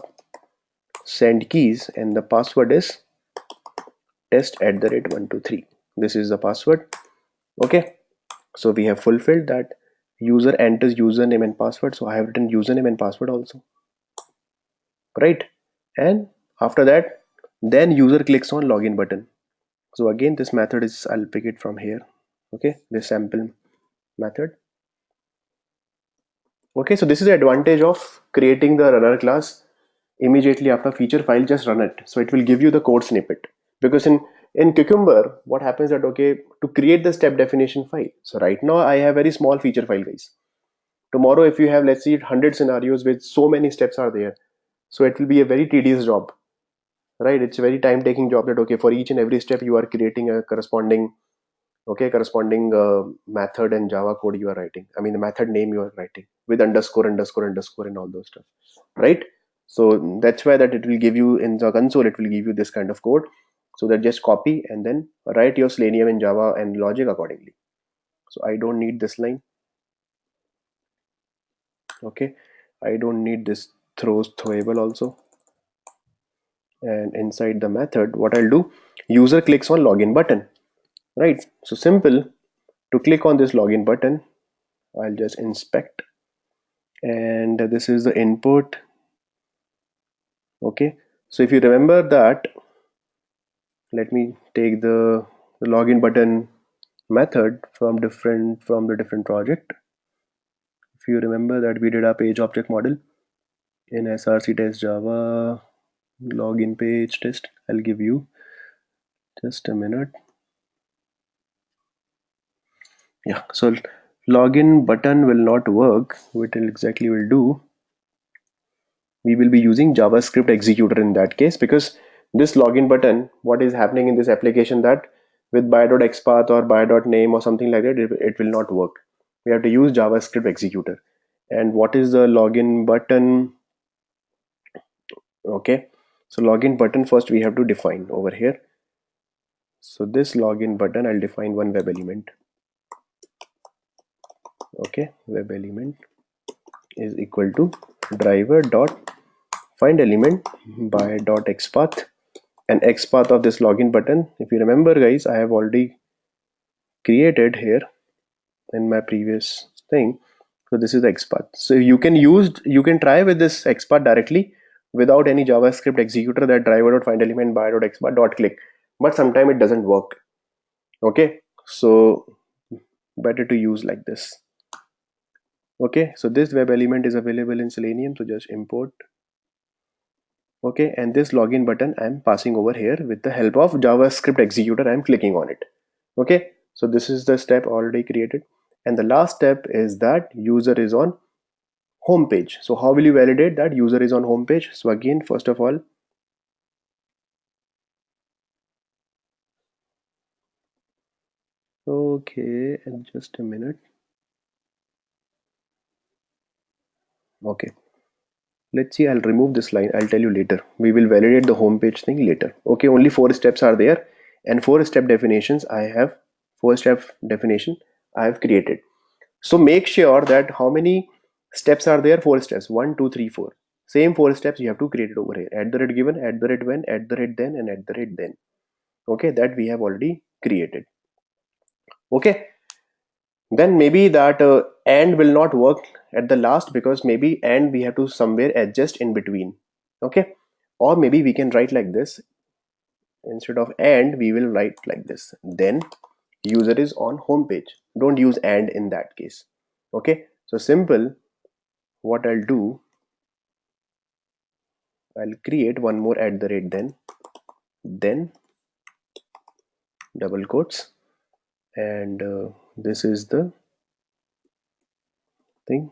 A: send keys, and the password is test at the rate 123. This is the password. Okay, so we have fulfilled that. User enters username and password, so I have written username and password also, right? And after that then user clicks on login button. So again this method is, I'll pick it from here, okay, this sample method. Okay, so this is the advantage of creating the runner class immediately after feature file, just run it, so it will give you the code snippet. Because in Cucumber what happens that, okay, to create the step definition file, so right now I have very small feature file, guys. Tomorrow if you have, let's see, 100 scenarios with so many steps are there, So it will be a very tedious job, right? It's a very time taking job that, okay, for each and every step you are creating a corresponding, okay, corresponding method and Java code you are writing. I mean, the method name you are writing with underscore, underscore, underscore, and all those stuff, right? So that's why that it will give you in the console, it will give you this kind of code. So that just copy and then write your Selenium in Java and logic accordingly. So I don't need this line. Okay, I don't need this throws throwable also. And inside the method, what I'll do, user clicks on login button, right? So simple. To click on this login button, I'll just inspect, and this is the input. Okay, so if you remember that, let me take the login button method from the different project. If you remember that we did our page object model in src test Java login page test. I'll give you just a minute. Yeah, so login button will not work. What it exactly will do, we will be using JavaScript executor in that case, because this login button, what is happening in this application, that with by.xpath or by.name or something like that, it will not work. We have to use JavaScript executor. And what is the login button? Okay, so login button, first we have to define over here. So this login button, I'll define one web element. Okay, web element is equal to driver dot find element by dot xpath, and xpath of this login button, if you remember guys, I have already created here in my previous thing. So this is the xpath. So you can try with this xpath directly without any JavaScript executor, that driver dot find element by dot xpath dot click, but sometimes it doesn't work. Okay, so better to use like this. Okay, so this web element is available in Selenium, so just import. Okay, and this login button I'm passing over here with the help of JavaScript executor. I'm clicking on it. Okay, so this is the step already created, and the last step is that user is on home page. So how will you validate that user is on home page? So again, first of all, okay, and just a minute. Okay, let's see, I'll remove this line. I'll tell you later. We will validate the home page thing later. Okay, only 4 steps are there, and 4 step definitions I have, 4 step definition I have created. So make sure that how many steps are there? 4 steps. 1, 2, 3, 4. Same 4 steps you have to create it over here. At the rate given, at the rate when, at the rate then, and at the rate then. Okay, that we have already created. Okay, then maybe that and will not work at the last, because maybe and we have to somewhere adjust in between. Okay, or maybe we can write like this. Instead of and, we will write like this. Then user is on home page. Don't use and in that case. Okay, so simple. What I'll do, I'll create one more at the rate then double quotes, and this is the thing.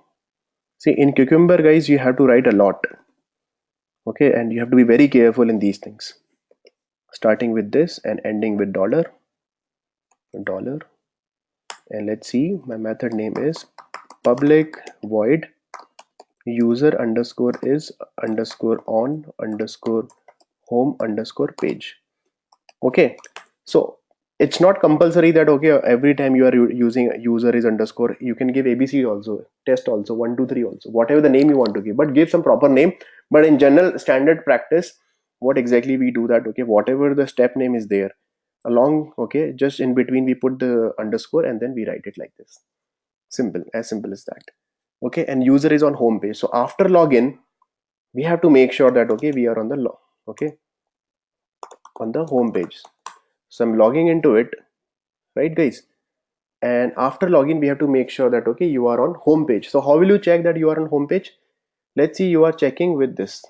A: See, in Cucumber guys, you have to write a lot. Okay, and you have to be very careful in these things, starting with this and ending with dollar. And let's see, my method name is public void user underscore is underscore on underscore home underscore page. Okay, so it's not compulsory that, okay, every time you are using user is underscore, you can give ABC also, test also, 1 2 3 also, whatever the name you want to give, but give some proper name. But in general standard practice, what exactly we do that, okay, whatever the step name is there along, okay, just in between we put the underscore and then we write it like this. Simple, as simple as that. Okay, and user is on home page. So after login, we have to make sure that, okay, we are on the okay, on the home page. So I'm logging into it, right guys? And after login, we have to make sure that, okay, you are on home page. So how will you check that you are on home page? Let's see, you are checking with this,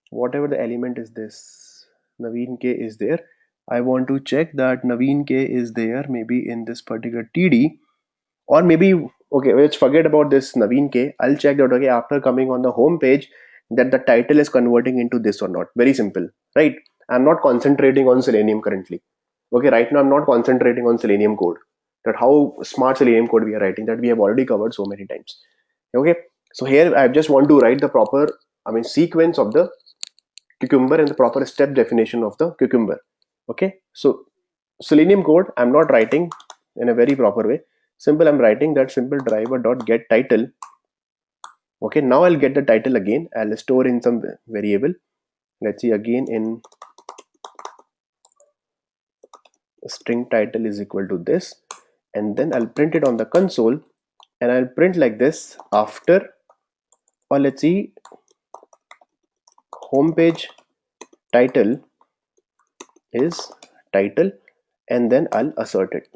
A: whatever the element is, this Naveen K is there. I want to check that Naveen K is there, maybe in this particular TD, or maybe, okay, let's forget about this Naveen K. I'll check that, okay, after coming on the home page, that the title is converting into this or not. Very simple, right? I'm not concentrating on Selenium currently. Okay, right now I'm not concentrating on Selenium code. That how smart Selenium code we are writing, that we have already covered so many times. Okay, so here I just want to write the proper, I mean, sequence of the cucumber and the proper step definition of the cucumber. Okay, so Selenium code I'm not writing in a very proper way. Simple, I'm writing that simple driver dot get title. Okay, now I'll get the title again. I'll store in some variable. Let's see, again in string title is equal to this, and then I'll print it on the console, and I'll print like this after, or let's see, homepage title is title, and then I'll assert it.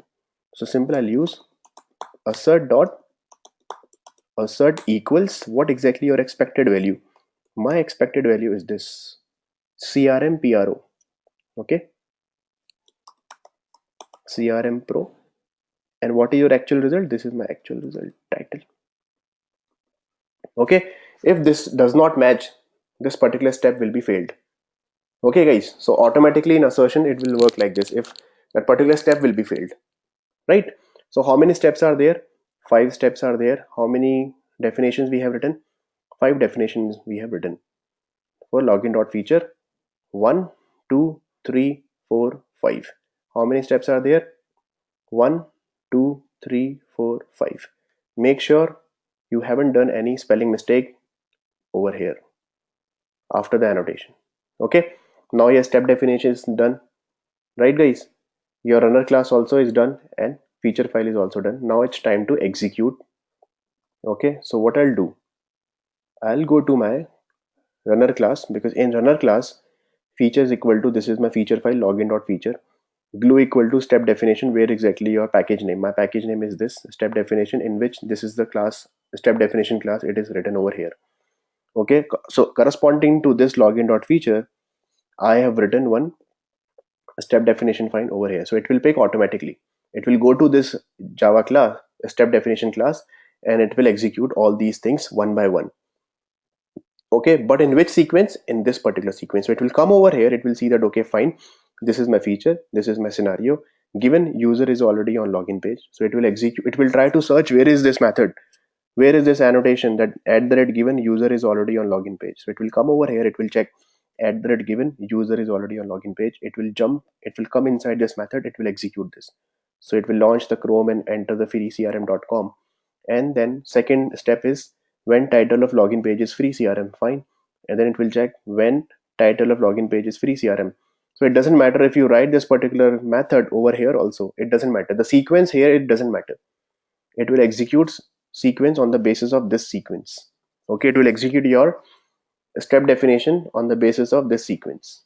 A: So simple, I'll use assert dot assert equals what exactly your expected value. My expected value is this CRM PRO. Okay, CRM Pro. And what is your actual result? This is my actual result title. Okay, if this does not match, this particular step will be failed. Okay guys, so automatically in assertion it will work like this if that particular step will be failed, right? So how many steps are there? 5 steps are there. How many definitions we have written? 5 definitions we have written for login.feature. 1, 2, 3, 4, 5. How many steps are there? 1, 2, 3, 4, 5. Make sure you haven't done any spelling mistake over here after the annotation. Okay, now your step definition is done, right guys? Your runner class also is done and feature file is also done. Now it's time to execute. Okay, so what I'll do, I'll go to my runner class, because in runner class feature is equal to, this is my feature file login.feature, glue equal to step definition, where exactly your package name. My package name is this step definition, in which this is the class step definition class, it is written over here. Okay, so corresponding to this login.feature, I have written one step definition file over here. So it will pick automatically. It will go to this Java class, step definition class, and it will execute all these things one by one. Okay, but in which sequence? In this particular sequence. So it will come over here, it will see that, okay, fine, this is my feature, this is my scenario, given user is already on login page. So it will execute, it will try to search where is this method, where is this annotation, that at the rate given user is already on login page. So it will come over here, it will check at the rate given user is already on login page. It will jump, it will come inside this method, it will execute this. So it will launch the Chrome and enter the free crm.com. And then second step is when title of login page is free crm, fine. And then it will check when title of login page is free crm. So it doesn't matter if you write this particular method over here also, it doesn't matter. The sequence here, it doesn't matter. It will execute sequence on the basis of this sequence. Okay, it will execute your step definition on the basis of this sequence,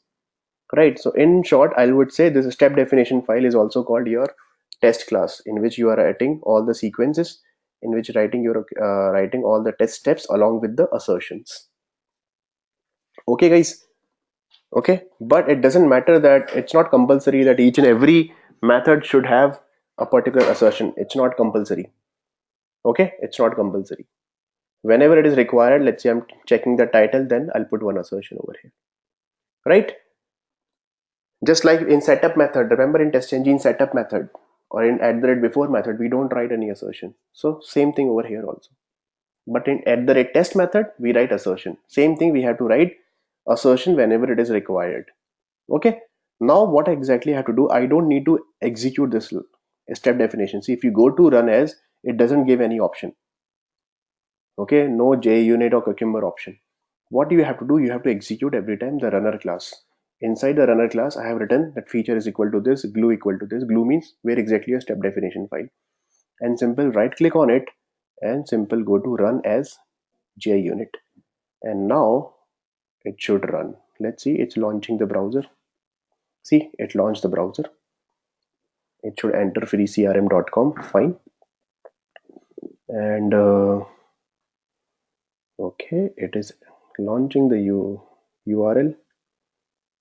A: right? So in short, I would say this step definition file is also called your test class, in which you are writing all the sequences, in which writing you're writing all the test steps along with the assertions. Okay guys, okay, but it doesn't matter, that it's not compulsory that each and every method should have a particular assertion. It's not compulsory. Okay, it's not compulsory. Whenever it is required, let's say I'm checking the title, then I'll put one assertion over here, right? Just like in setup method, remember in test engine setup method or in at the rate before method, we don't write any assertion. So same thing over here also. But in at the rate test method, we write assertion. Same thing, we have to write assertion whenever it is required. Okay. Now what exactly I have to do? I don't need to execute this step definition. See, if you go to run as, it doesn't give any option. Okay, no JUnit or Cucumber option. What you have to do, you have to execute every time the runner class. Inside the runner class, I have written that feature is equal to this, glue equal to this. Glue means where exactly a step definition file, and simple right click on it and simple go to run as JUnit, and now it should run. Let's see, it's launching the browser. See, it launched the browser. It should enter freecrm.com, fine. And okay, it is launching the URL,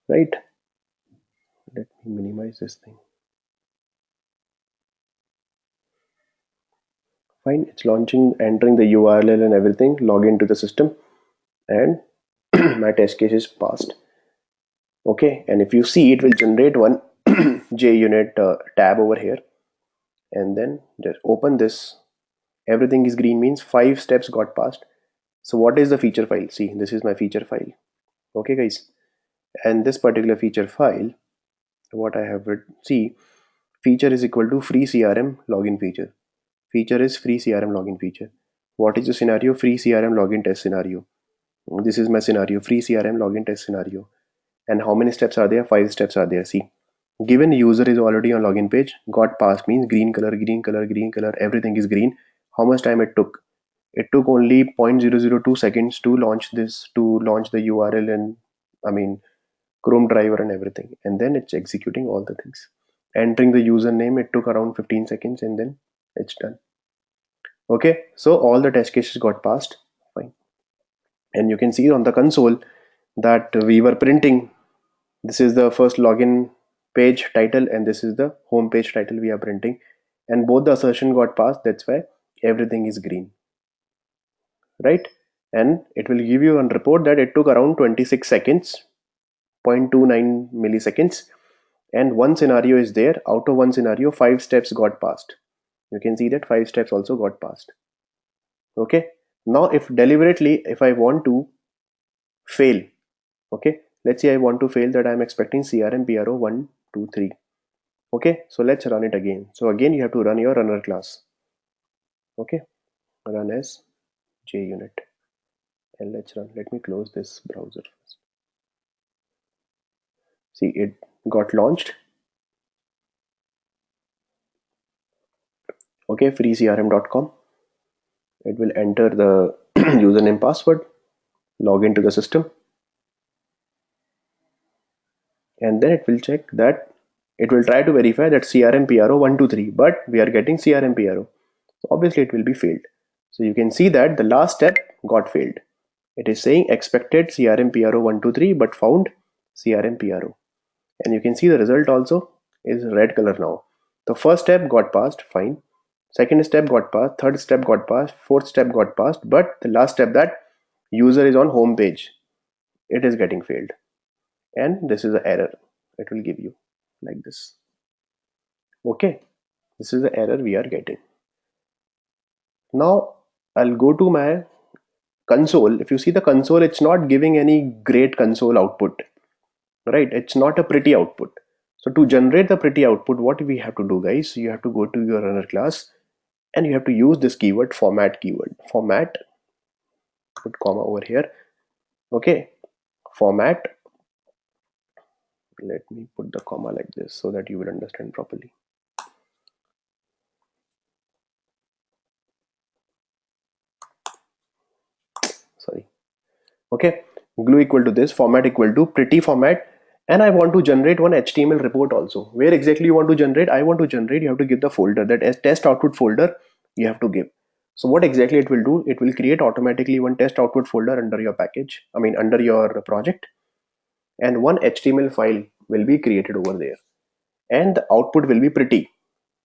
A: right? Let me minimize this thing. Fine, it's launching, entering the URL and everything, log into the system, and my test case is passed. Okay, and if you see, it will generate one JUnit tab over here, and then just open this. Everything is green means 5 steps got passed. So what is the feature file? See, this is my feature file. Okay guys, and this particular feature file, what I have written, see, feature is equal to free CRM login feature. Feature is free CRM login feature. What is the scenario? Free CRM login test scenario. This is my scenario, free CRM login test scenario. And how many steps are there? 5 steps are there. See, given user is already on login page, got passed means green color, green color, green color, everything is green. How much time it took? It took only 0.002 seconds to launch this, to launch the URL and I mean Chrome driver and everything, and then it's executing all the things. Entering the username, it took around 15 seconds, and then it's done. Okay, so all the test cases got passed. Fine. And you can see on the console that we were printing. This is the first login page title, and this is the home page title we are printing, and both the assertion got passed. That's why everything is green, right? And it will give you a report that it took around 26 seconds, 0.29 milliseconds, and one scenario is there. Out of one scenario, 5 steps got passed. You can see that 5 steps also got passed. Okay, now if deliberately, if I want to fail, okay, let's say I want to fail that I'm expecting CRM PRO 1 2 3. Okay, so let's run it again. So again you have to run your runner class. Okay, run as JUnit, and let's run. Let me close this browser first. See, it got launched. Okay, freecrm.com. It will enter the username, password, log into the system, and then it will check that, it will try to verify that CRM PRO 1 2 3, but we are getting CRM PRO, so obviously it will be failed. So you can see that the last step got failed. It is saying expected CRM PRO 1 2 3 but found CRM PRO, and you can see the result also is red color now. The first step got passed, fine. Second step got passed, third step got passed, fourth step got passed, but the last step, that user is on home page, it is getting failed, and this is an error. It will give you like this. Okay, this is the error we are getting. Now I'll go to my console. If you see the console, it's not giving any great console output, right? It's not a pretty output. So to generate the pretty output, what we have to do, guys, you have to go to your runner class, and you have to use this keyword, format keyword. Format, put comma over here. Okay, format, let me put the comma like this so that you will understand properly. Sorry. Okay, glue equal to this, format equal to pretty format, and I want to generate one HTML report also. Where exactly you want to generate? I want to generate, you have to give the folder, that as test output folder you have to give. So what exactly it will do? It will create automatically one test output folder under your package, I mean under your project, and one HTML file will be created over there, and the output will be pretty.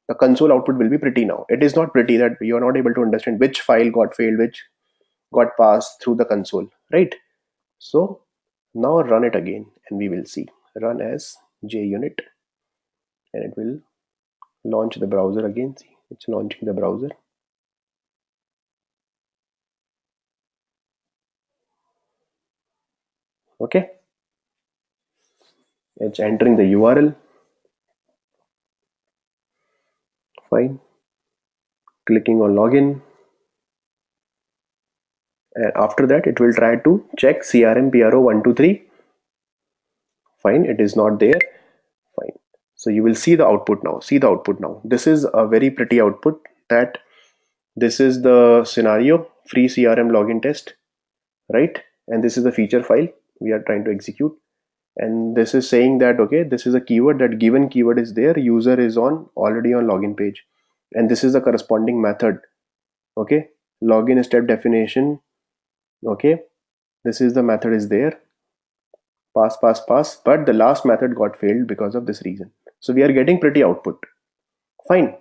A: The console output will be pretty. Now it is not pretty, that you are not able to understand which file got failed, which got passed through the console, right? So now run it again and we will see. Run as JUnit, and it will launch the browser again. See, it's launching the browser. Okay, it's entering the URL. Fine. Clicking on login, and after that it will try to check CRM PRO 1 2 3. Fine, it is not there. Fine. So you will see the output now. See the output now. This is a very pretty output. That this is the scenario, free CRM login test, right? And this is the feature file we are trying to execute. And this is saying that, okay, this is a keyword, that given keyword is there, user is on already on login page, and this is the corresponding method. Okay, login step definition. Okay, this is the method is there, pass pass pass, but the last method got failed because of this reason. So we are getting pretty output. Fine.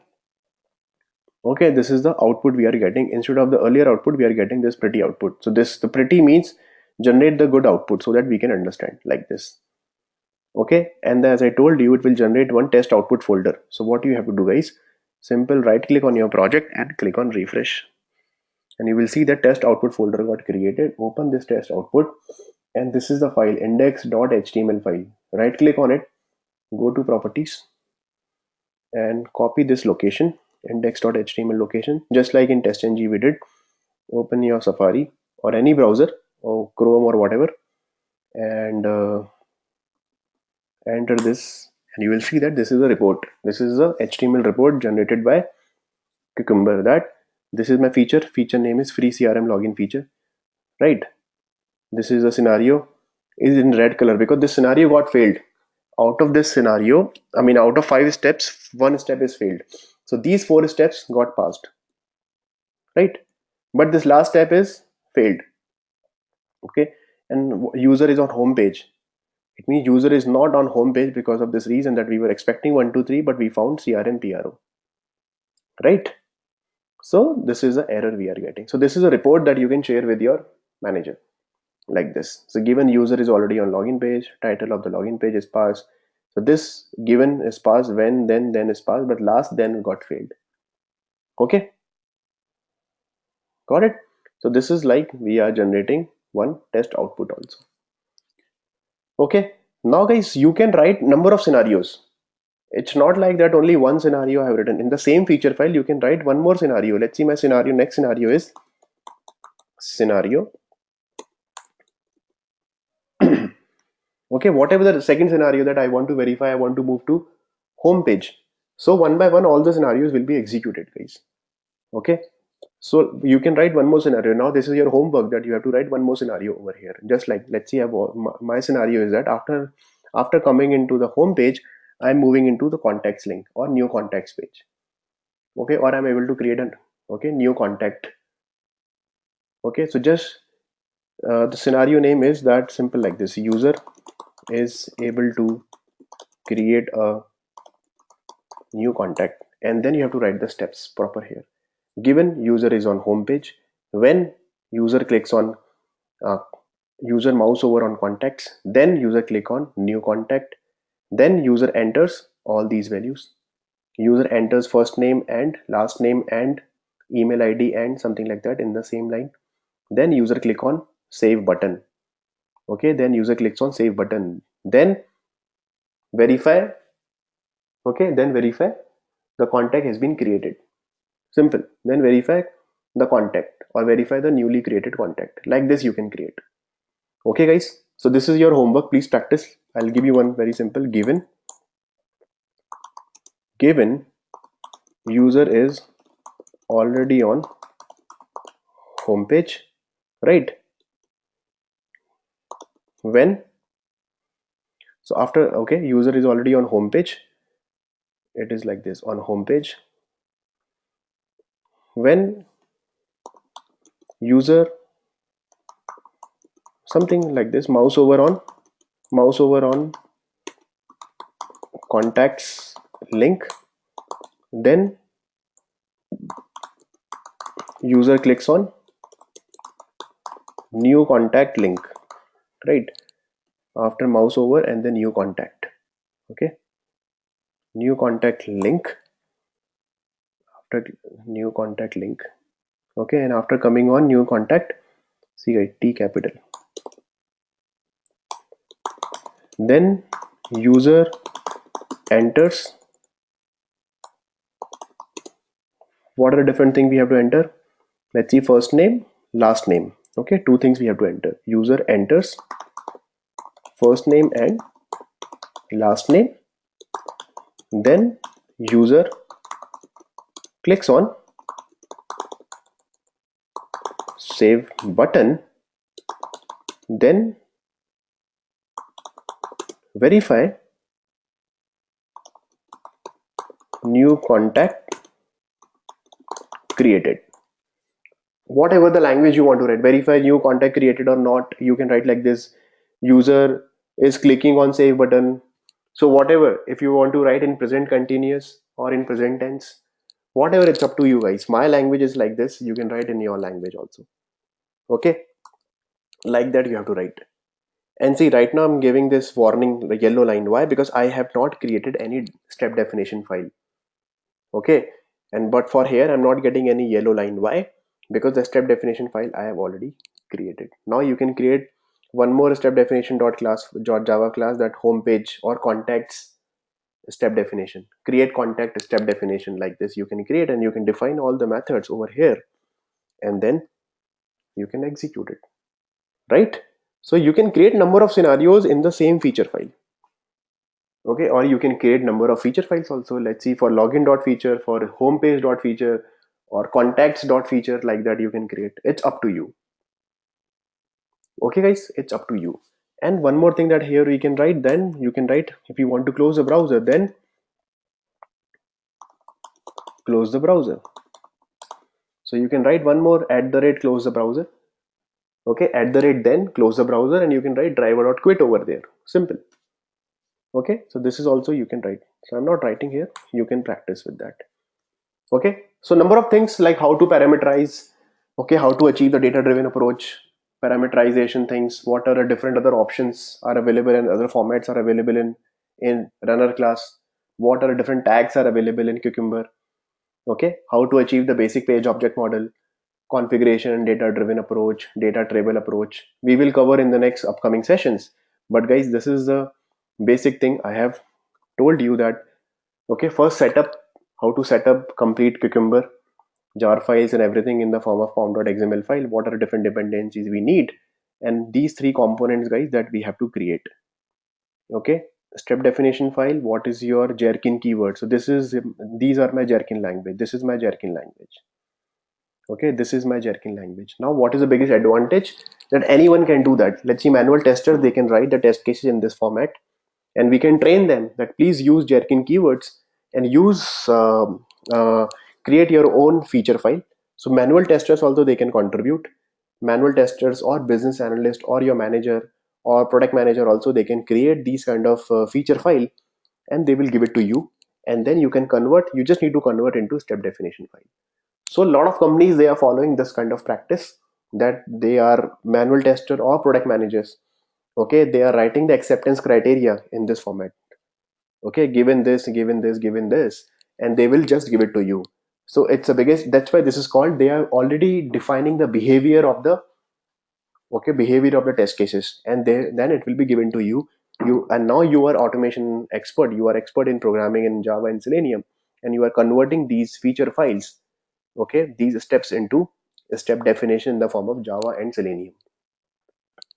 A: Okay, this is the output we are getting. Instead of the earlier output, we are getting this pretty output. So this, the pretty means generate the good output so that we can understand like this. Okay, and as I told you, it will generate one test output folder. So what you have to do, guys, simple right click on your project and click on refresh, and you will see the test output folder got created. Open this test output, and this is the file index.html file. Right click on it, go to properties, and copy this location, index.html location, just like in testng we did. Open your Safari or any browser or Chrome or whatever, and enter this, and you will see that this is a report. This is a HTML report generated by Cucumber, that this is my feature name is free CRM login feature, right? This is a scenario is in red color because this scenario got failed. Out of this scenario, I mean out of 5 steps, 1 step is failed, so these 4 steps got passed, right? But this last step is failed. Okay, and user is on home page. It means user is not on home page because of this reason that we were expecting 1 2 3, but we found CRM PRO, right? So this is the error we are getting. So this is a report that you can share with your manager like this. So given user is already on login page, title of the login page is passed. So this given is passed, when, then is passed, but last then got failed. Okay, got it? So this is like we are generating one test output also. Okay, now guys, you can write number of scenarios. It's not like that only one scenario I have written. In the same feature file, you can write one more scenario. Let's see my scenario. Next scenario is scenario. Okay, whatever the second scenario that I want to verify, I want to move to home page. So one by one, all the scenarios will be executed, guys. Okay, so you can write one more scenario. Now this is your homework, that you have to write one more scenario over here. Just like, let's see, my scenario is that after coming into the home page, I'm moving into the contacts link or new contacts page. Okay, or I'm able to create an new contact. Okay, so just the scenario name is that simple like this: user is able to create a new contact, and then you have to write the steps proper here. Given user is on home page, when user clicks on uh, user mouse over on contacts, then user click on new contact, then user enters all these values. User enters first name and last name and email ID and something like that in the same line. Then user click on save button. Okay, then user clicks on save button, then verify. Okay, then verify the contact has been created. Simple. Then verify the contact or verify the newly created contact. Like this you can create. Okay guys, so this is your homework. Please practice. I'll give you one very simple. Given user is already on home page, right? When, so after, okay, user is already on home page, it is like this, on home page. When user something like this, mouse over on contacts link, then user clicks on new contact link, right? After mouse over and then new contact. Okay, new contact link, after new contact link. Okay, and after coming on new contact, see guys, T capital, then user enters. What are the different things we have to enter? Let's see, first name, last name. Okay, two things we have to enter. User enters first name and last name, then user clicks on save button, then verify new contact created. Whatever the language you want to write, verify new contact created or not, you can write like this: user is clicking on save button. So whatever, if you want to write in present continuous or in present tense, whatever, it's up to you guys. My language is like this, you can write in your language also. Okay, like that you have to write. And see, right now I'm giving this warning, the yellow line. Why? Because I have not created any step definition file. Okay. And but for here, I'm not getting any yellow line. Why? Because the step definition file I have already created. Now you can create one more step definition dot class dot Java class, that homepage or contacts step definition. Create contact step definition, like this you can create, and you can define all the methods over here, and then you can execute it, right? So you can create number of scenarios in the same feature file. Okay, or you can create number of feature files also. Let's see, for login.feature, for homepage.feature, or contacts.feature, like that you can create. It's up to you. Okay guys, it's up to you. And one more thing, that here we can write, then you can write, if you want to close the browser, then close the browser. So you can write one more, at the rate close the browser. Okay, at the rate then close the browser, and you can write driver.quit over there. Simple. Okay, so this is also you can write. So I'm not writing here, you can practice with that. Okay, so number of things, like how to parameterize, okay, how to achieve the data driven approach, parameterization things, what are the different other options are available and other formats are available in runner class, what are the different tags are available in Cucumber. Okay, how to achieve the basic page object model, configuration, data driven approach, data table approach, we will cover in the next upcoming sessions. But guys, this is the basic thing I have told you, that okay, first setup, how to set up complete Cucumber jar files and everything in the form of pom.xml file, what are different dependencies we need, and these three components guys that we have to create. Okay, step definition file, what is your Gherkin keyword? So this is, these are my Gherkin language, this is my Gherkin language. Okay, this is my Gherkin language. Now what is the biggest advantage? That anyone can do that. Let's see, manual tester, they can write the test cases in this format, and we can train them that please use Gherkin keywords and use create your own feature file. So manual testers also, they can contribute. Manual testers or business analyst or your manager or product manager also, they can create these kind of feature file, and they will give it to you, and then you can convert. You just need to convert into step definition file. So a lot of companies, they are following this kind of practice, that they are manual tester or product managers. Okay, they are writing the acceptance criteria in this format. Okay, given this, given this, given this, and they will just give it to you. So it's the biggest, that's why this is called, they are already defining the behavior of the, okay, behavior of the test cases, and then it will be given to you. And now you are automation expert, you are expert in programming in Java and Selenium, and you are converting these feature files, okay, these steps into a step definition in the form of Java and Selenium.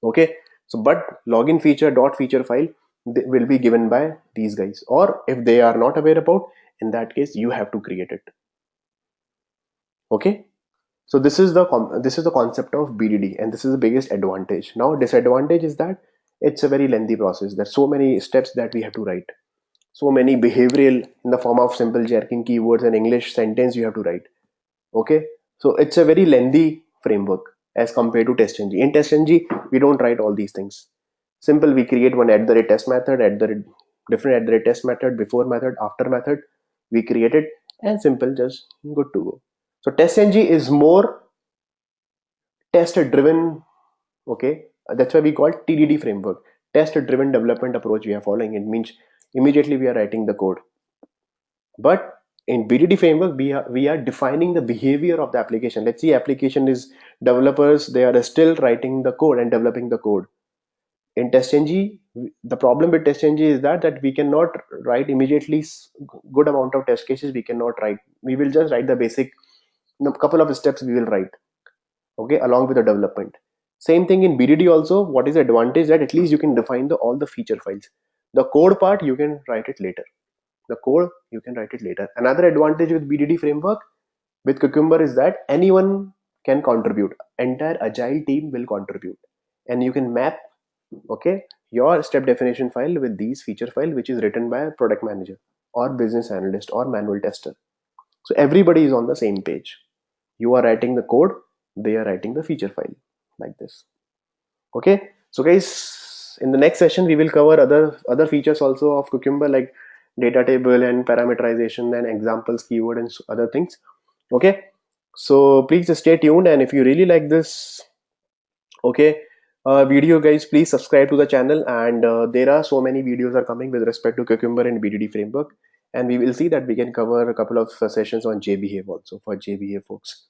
A: Okay, so but login feature dot feature file, they will be given by these guys, or if they are not aware about, in that case you have to create it. Okay, so this is the this is the concept of BDD, and this is the biggest advantage. Now disadvantage is that it's a very lengthy process. There's so many steps that we have to write, so many behavioral in the form of simple Gherkin keywords and English sentence you have to write. Okay, so it's a very lengthy framework as compared to TestNG. In TestNG we don't write all these things. Simple, we create one at the rate test method, at the different at the rate test method, before method, after method, we create it, and simple, just good to go. So TestNG is more test driven. Okay, that's why we call TDD framework, test driven development approach we are following. It means immediately we are writing the code. But in BDD framework, we are defining the behavior of the application. Let's see, application is developers, they are still writing the code and developing the code. In TestNG, the problem with TestNG is that we cannot write immediately good amount of test cases. We cannot write. We will just write the basic, couple of steps we will write. Okay, along with the development. Same thing in BDD also. What is the advantage? That at least you can define all the feature files. The code part you can write it later. The code you can write it later. Another advantage with BDD framework with Cucumber is that anyone can contribute. Entire agile team will contribute, and you can map, okay, your step definition file with these feature file, which is written by a product manager or business analyst or manual tester. So everybody is on the same page. You are writing the code, they are writing the feature file, like this. Okay, so guys, in the next session we will cover other features also of Cucumber, like data table and parameterization and examples, keyword, and other things. Okay, so please stay tuned, and if you really like this, okay, video, guys, please subscribe to the channel, and there are so many videos are coming with respect to Cucumber and BDD framework, and we will see that we can cover a couple of sessions on JBehave also for JBehave folks.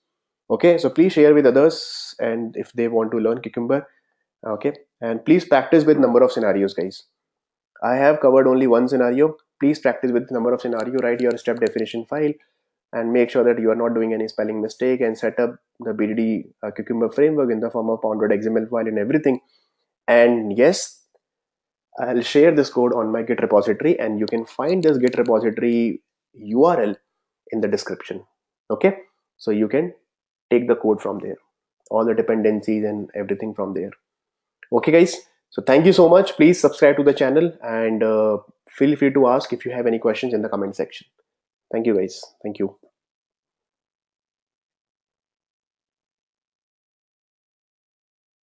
A: Okay, so please share with others, and if they want to learn Cucumber, okay, and please practice with number of scenarios, guys. I have covered only one scenario. Please practice with number of scenario. Write your step definition file and make sure that you are not doing any spelling mistake, and set up the BDD Cucumber framework in the form of pound.xml file and everything. And yes, I'll share this code on my Git repository, and you can find this Git repository URL in the description. Okay, so you can take the code from there, all the dependencies and everything from there. Okay, guys, so thank you so much. Please subscribe to the channel, and feel free to ask if you have any questions in the comment section. Thank you, guys. Thank you.